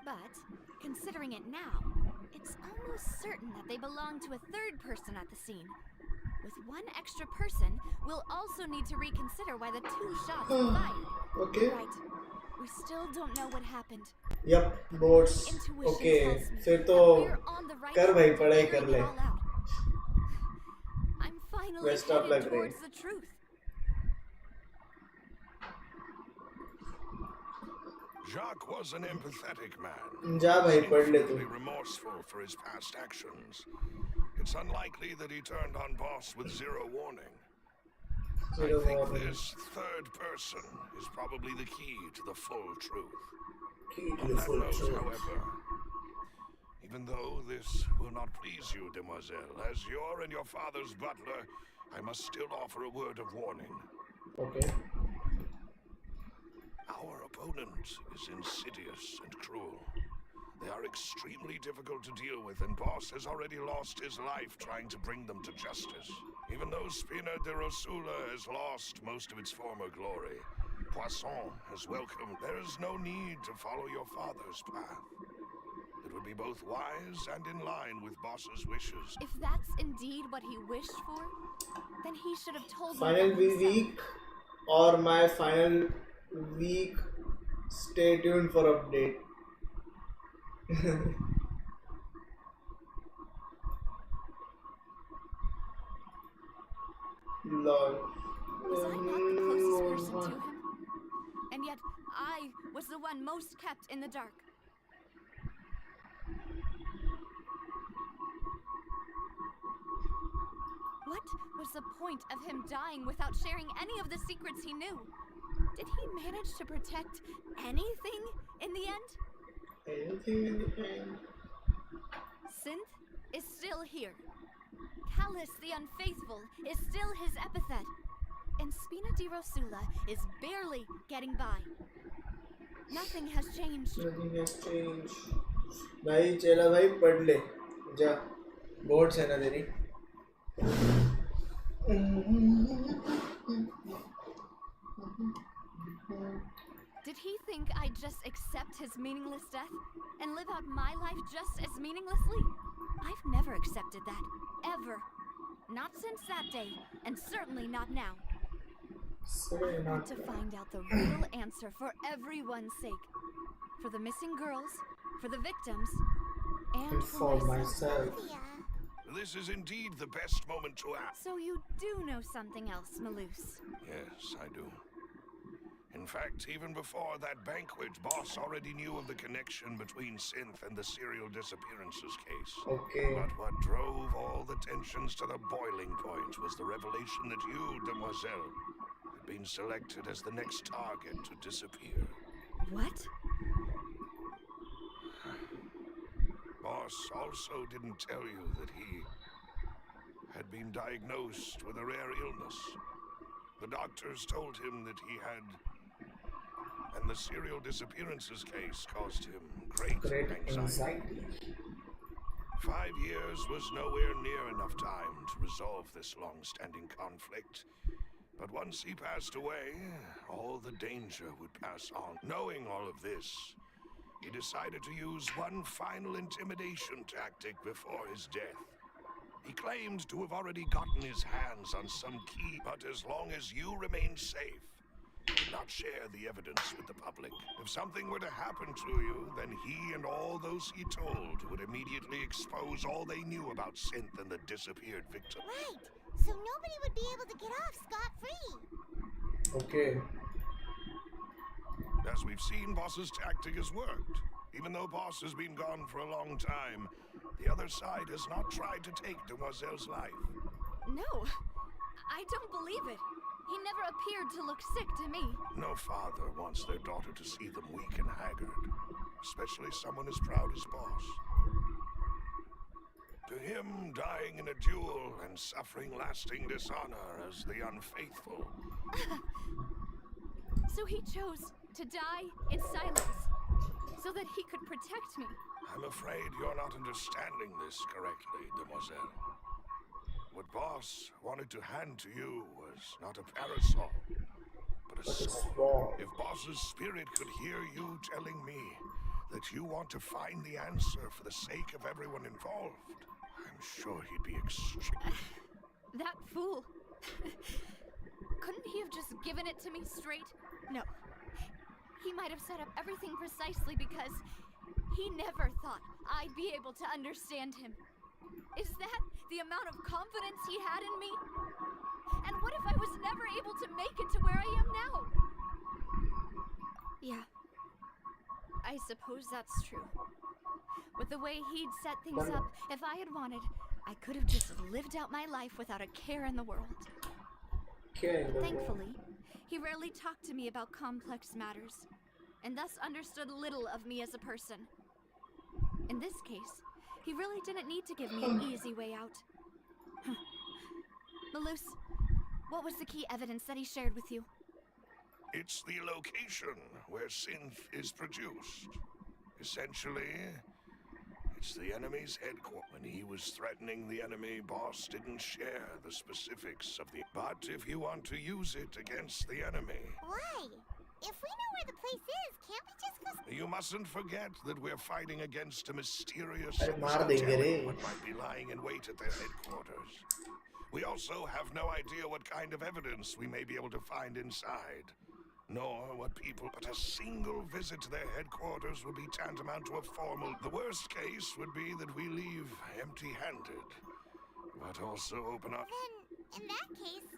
But, considering it now, it's almost certain that they belong to a third person at the scene. With one extra person, we'll also need to reconsider why the 2 shots were fired. Okay. Right. We still don't know what happened. Yep, boards. Intuition Okay, tells me फिर that तो we're on the right कर track भाई, to पढ़ाई figuring कर it ले. all out. I'm finally Best of luck, headed Ray. towards the truth. Jacques was an empathetic man. जा भाई, पढ़ ले तू. Infinitely remorseful for his past actions. It's unlikely that he turned on Boss with zero warning. I think this third person is probably the key to the full truth. On that note, however, even though this will not please you, demoiselle, as you're and your father's butler, I must still offer a word of warning. Okay. Our opponent is insidious and cruel. They are extremely difficult to deal with, and Boss has already lost his life trying to bring them to justice. Even though Spina de Rosula has lost most of its former glory, Poisson has welcomed. There is no need to follow your father's path. It would be both wise and in line with Boss's wishes. If that's indeed what he wished for, then he should have told Final me that himself. week or my final week. Stay tuned for update. Lol. Was I not the closest person to him? And yet, I was the one most kept in the dark. What was the point of him dying without sharing any of the secrets he knew? Did he manage to protect anything in the end? Anything in the end? Synth is still here. Callus the Unfaithful is still his epithet. And Spina di Rosula is barely getting by. Nothing has changed. Nothing has changed. भाई चला भाई पढ़ ले जा boards है ना तेरी Did he think I'd just accept his meaningless death and live out my life just as meaninglessly? I've never accepted that. Ever. Not since that day, and certainly not now. I want to find out the real answer for everyone's sake. For the missing girls, for the victims, and for myself. This is indeed the best moment to act. So you do know something else, Malus? Yes, I do. In fact, even before that banquet, Boss already knew of the connection between Synth and the serial disappearances case. Okay. But what drove all the tensions to the boiling point was the revelation that you, Demoiselle, had been selected as the next target to disappear. What? Boss also didn't tell you that he had been diagnosed with a rare illness. The doctors told him that he had, and the serial disappearances case caused him great anxiety. 5 years was nowhere near enough time to resolve this long-standing conflict. But once he passed away, all the danger would pass on. Knowing all of this, he decided to use one final intimidation tactic before his death. He claimed to have already gotten his hands on some key, but as long as you remained safe, he would not share the evidence with the public. If something were to happen to you, then he and all those he told would immediately expose all they knew about Synth and the disappeared victim. Right, so nobody would be able to get off scot-free. Okay. As we've seen, Boss's tactic has worked. Even though Boss has been gone for a long time, the other side has not tried to take Demoiselle's life. No, I don't believe it. He never appeared to look sick to me. No father wants their daughter to see them weak and haggard, especially someone as proud as Boss. To him, dying in a duel and suffering lasting dishonor as the unfaithful. So he chose to die in silence, so that he could protect me. I'm afraid you're not understanding this correctly, Demoiselle. What Boss wanted to hand to you was not a parasol, but a sword. If Boss's spirit could hear you telling me that you want to find the answer for the sake of everyone involved, I'm sure he'd be extremely... That fool. Couldn't he have just given it to me straight? No. He might have set up everything precisely because he never thought I'd be able to understand him. Is that the amount of confidence he had in me? And what if I was never able to make it to where I am now? Yeah. I suppose that's true. With the way he'd set things up, if I had wanted, I could have just lived out my life without a care in the world. Thankfully, he rarely talked to me about complex matters, and thus understood little of me as a person. In this case, he really didn't need to give me an easy way out. Malus, what was the key evidence that he shared with you? It's the location where Synth is produced. Essentially, it's the enemy's headquarters. When he was threatening the enemy, Boss didn't share the specifics of the... But if you want to use it against the enemy... Why? If we know where the place is, can't we just go... You mustn't forget that we're fighting against a mysterious... what might be lying in wait at their headquarters. We also have no idea what kind of evidence we may be able to find inside. Nor what people... But a single visit to their headquarters would be tantamount to a formal... The worst case would be that we leave empty-handed. But also open up... Then, in that case,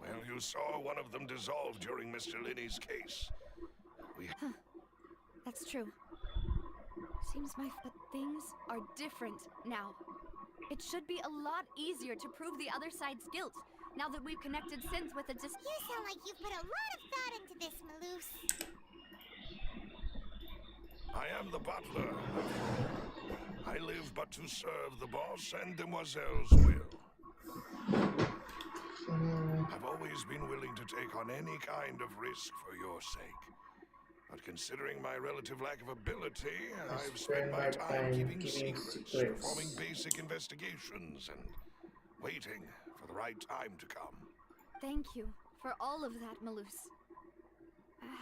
Well, you saw one of them dissolve during Mr. Linney's case. That's true. Seems but things are different now. It should be a lot easier to prove the other side's guilt, now that we've connected Synth with a You sound like you've put a lot of thought into this, Maloose. I am the butler. I live but to serve the boss and Demoiselle's will. I've always been willing to take on any kind of risk for your sake. But considering my relative lack of ability, I've spent my time keeping secrets, performing basic investigations, and waiting for the right time to come. Thank you for all of that, Maloose.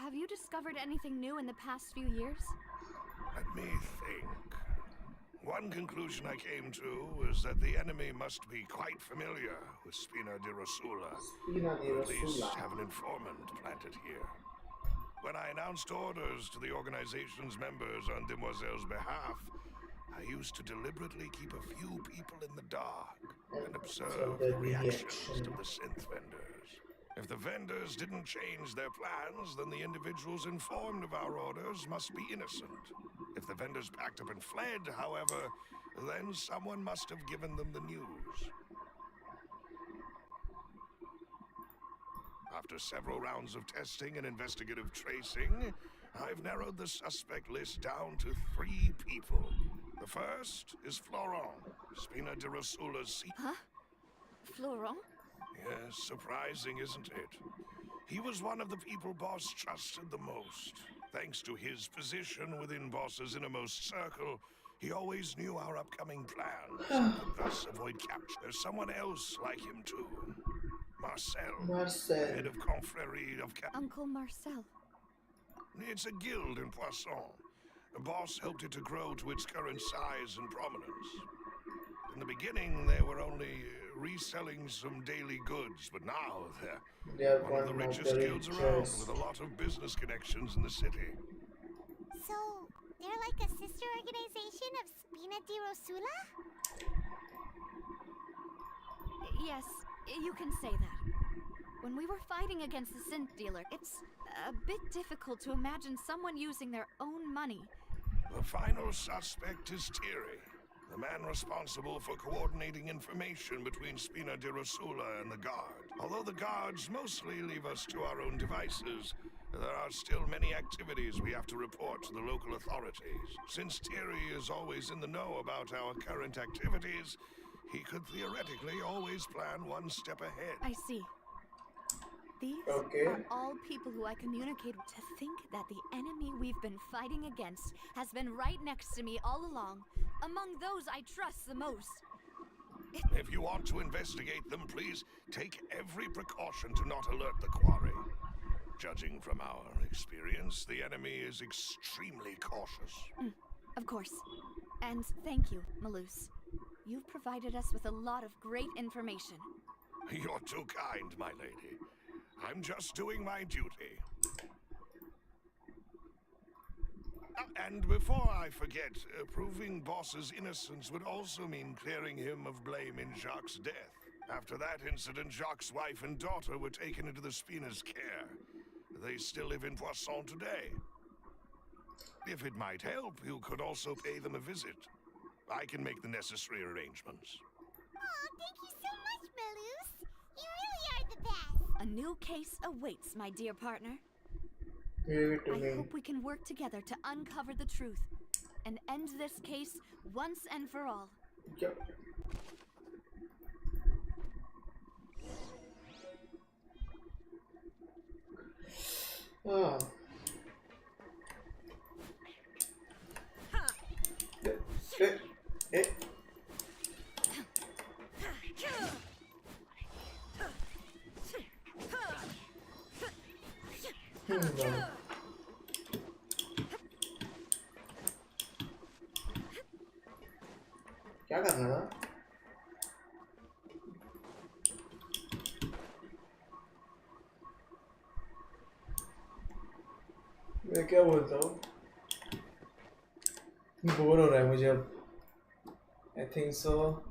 Have you discovered anything new in the past few years? Let me think. One conclusion I came to is that the enemy must be quite familiar with Spina di Rosula, or at least have an informant planted here. When I announced orders to the organization's members on Demoiselle's behalf, I used to deliberately keep a few people in the dark and observe the reactions of the synth vendors. If the vendors didn't change their plans, then the individuals informed of our orders must be innocent. If the vendors packed up and fled, however, then someone must have given them the news. After several rounds of testing and investigative tracing, I've narrowed the suspect list down to 3 people. The first is Florent, Spina di Rosula's Huh? Florent? Yes, surprising, isn't it? He was one of the people Boss trusted the most. Thanks to his position within Boss's innermost circle, he always knew our upcoming plans and could thus avoid capture. There's someone else like him too. Marcel. Head of Confrérie of Uncle Marcel. It's a guild in Poisson. The Boss helped it to grow to its current size and prominence. In the beginning, they were only reselling some daily goods, but now they're one of the richest guilds around, with a lot of business connections in the city. So, they're like a sister organization of Spina di Rosula? Yes, you can say that. When we were fighting against the synth dealer, it's a bit difficult to imagine someone using their own money. The final suspect is Thierry, the man responsible for coordinating information between Spina di Rosula and the Guard. Although the Guards mostly leave us to our own devices, there are still many activities we have to report to the local authorities. Since Thierry is always in the know about our current activities, he could theoretically always plan one step ahead. I see. These are all people who I communicate with. To think that the enemy we've been fighting against has been right next to me all along, among those I trust the most. If you want to investigate them, please take every precaution to not alert the quarry. Judging from our experience, the enemy is extremely cautious. Of course. And thank you, Maloose. You've provided us with a lot of great information. You're too kind, my lady. I'm just doing my duty. And before I forget, proving Boss's innocence would also mean clearing him of blame in Jacques' death. After that incident, Jacques' wife and daughter were taken into the Spina's care. They still live in Poisson today. If it might help, you could also pay them a visit. I can make the necessary arrangements. Aw, thank you so much, Maloose. You really are the best. A new case awaits, my dear partner. I hope we can work together to uncover the truth and end this case once and for all. Yep. क्या करना था? मैं क्या बोलता हूँ? Bore हो रहा है मुझे अब. I think so.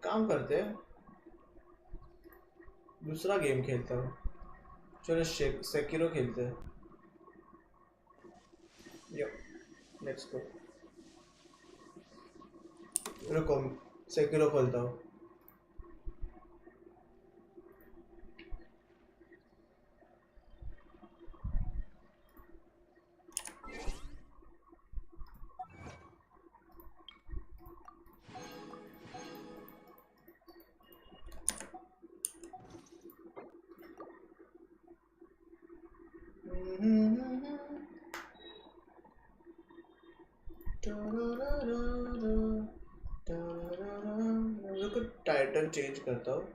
काम करते हैं, दूसरा गेम खेलता हूँ। चलो सेकिरो खेलते हैं। Yo let's go. रुको सेकिरो खोलता हूँ। टाइटल चेंज करता हूँ।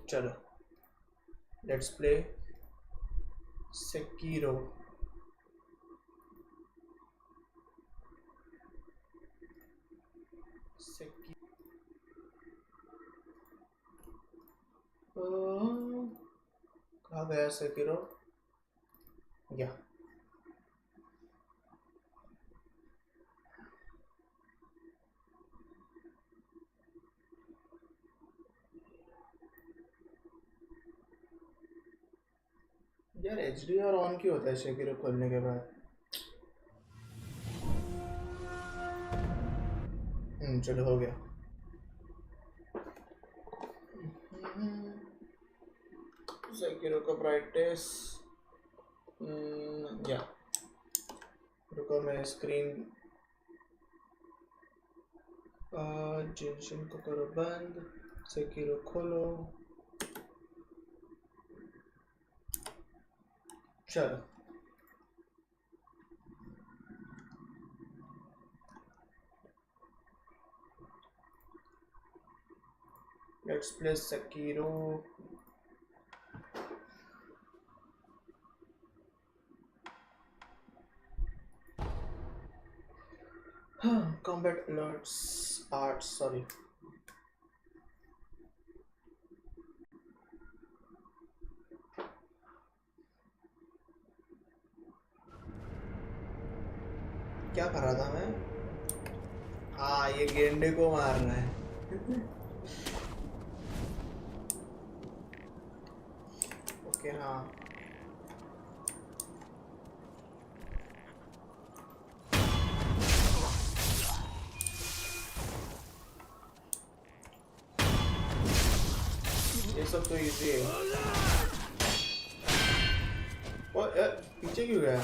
चलो लेट्स प्ले सेकिरो। कहाँ गया सेकिरो? या यार HDR ऑन क्यों होता है सेकिरो खोलने के बाद? चलो हो गया। सेकिरो का ब्राइटनेस या रुको मैं स्क्रीन जेंशन को करो बंद, सेकिरो खोलो। चलो let's play Sekiro. Combat alerts art sorry क्या कर रहा था मैं? हाँ ये गेंडे को मारना है। ओके हाँ ये सब तो इजी है। और यार पीछे क्यों गया?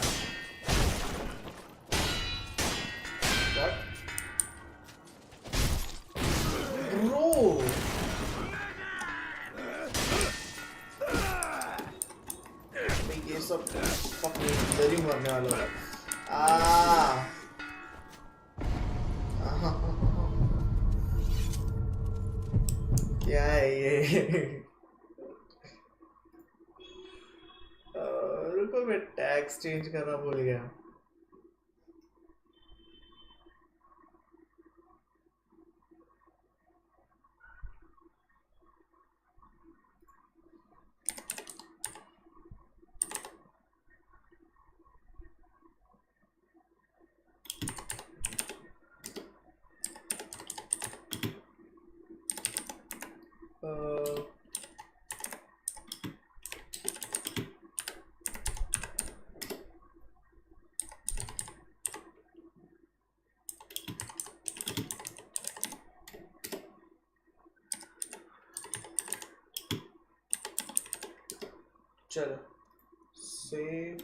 What? Bro! ये सब fucking इधर ही मरने वाला है। क्या है ये? रुको मैं टैग्स चेंज करना भूल गया। चलो सेव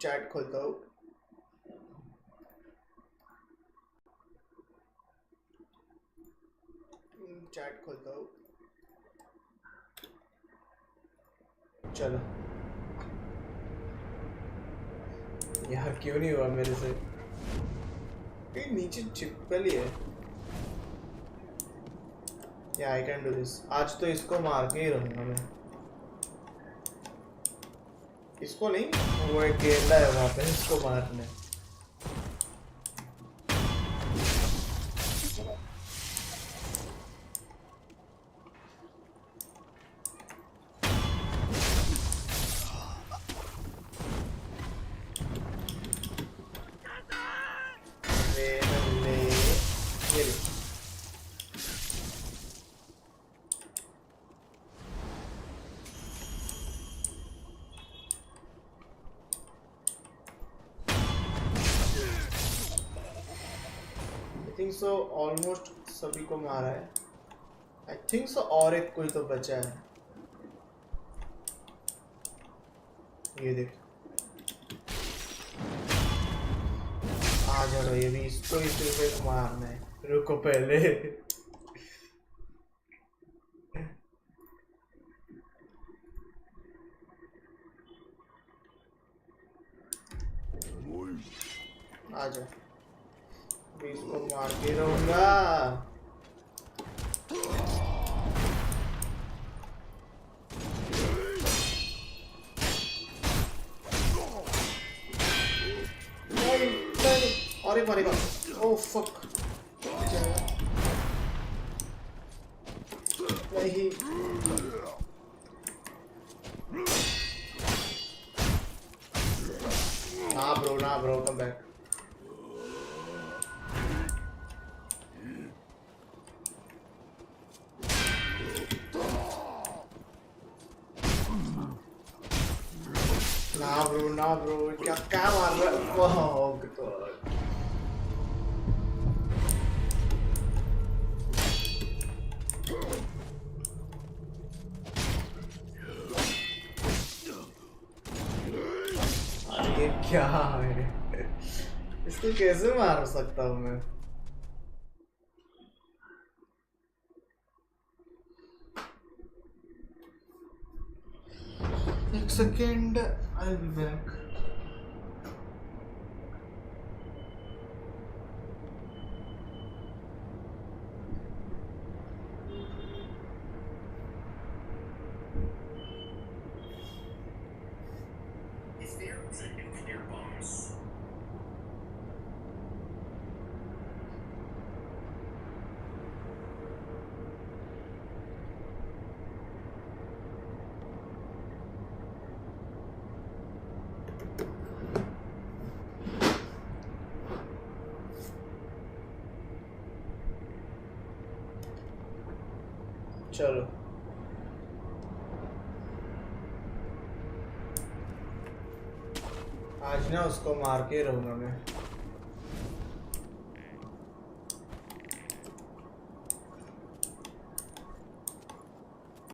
चैट खोलता हूँ। चैट खोलता हूँ। चलो यार क्यों नहीं हुआ मेरे से? ये नीचे चिपकल ही है। या आई कैन डू दिस। आज तो इसको मार के ही रहूंगा मैं। इसको नहीं, वो एक गेंदा है वहां पे, इसको मारने। सो ऑलमोस्ट सभी को मारा है। आई थिंक सो और एक कोई तो बचा है। ये देख, आ जाओ, ये भी इसको ही सिर्फ एक मारना है। रुको पहले आ जाओ, इसको मार के रहूंगा। नहीं, और एक मारेगा। ओह फक, नहीं। ना ब्रो कम बैक। ना ब्रो क्या मार रहा है? ओह गॉड, ये क्या है? इसको कैसे मार सकता हूँ मैं? एक second, I'll be back. If there was a nuclear boss. चलो आज ना उसको मार के रहूंगा मैं।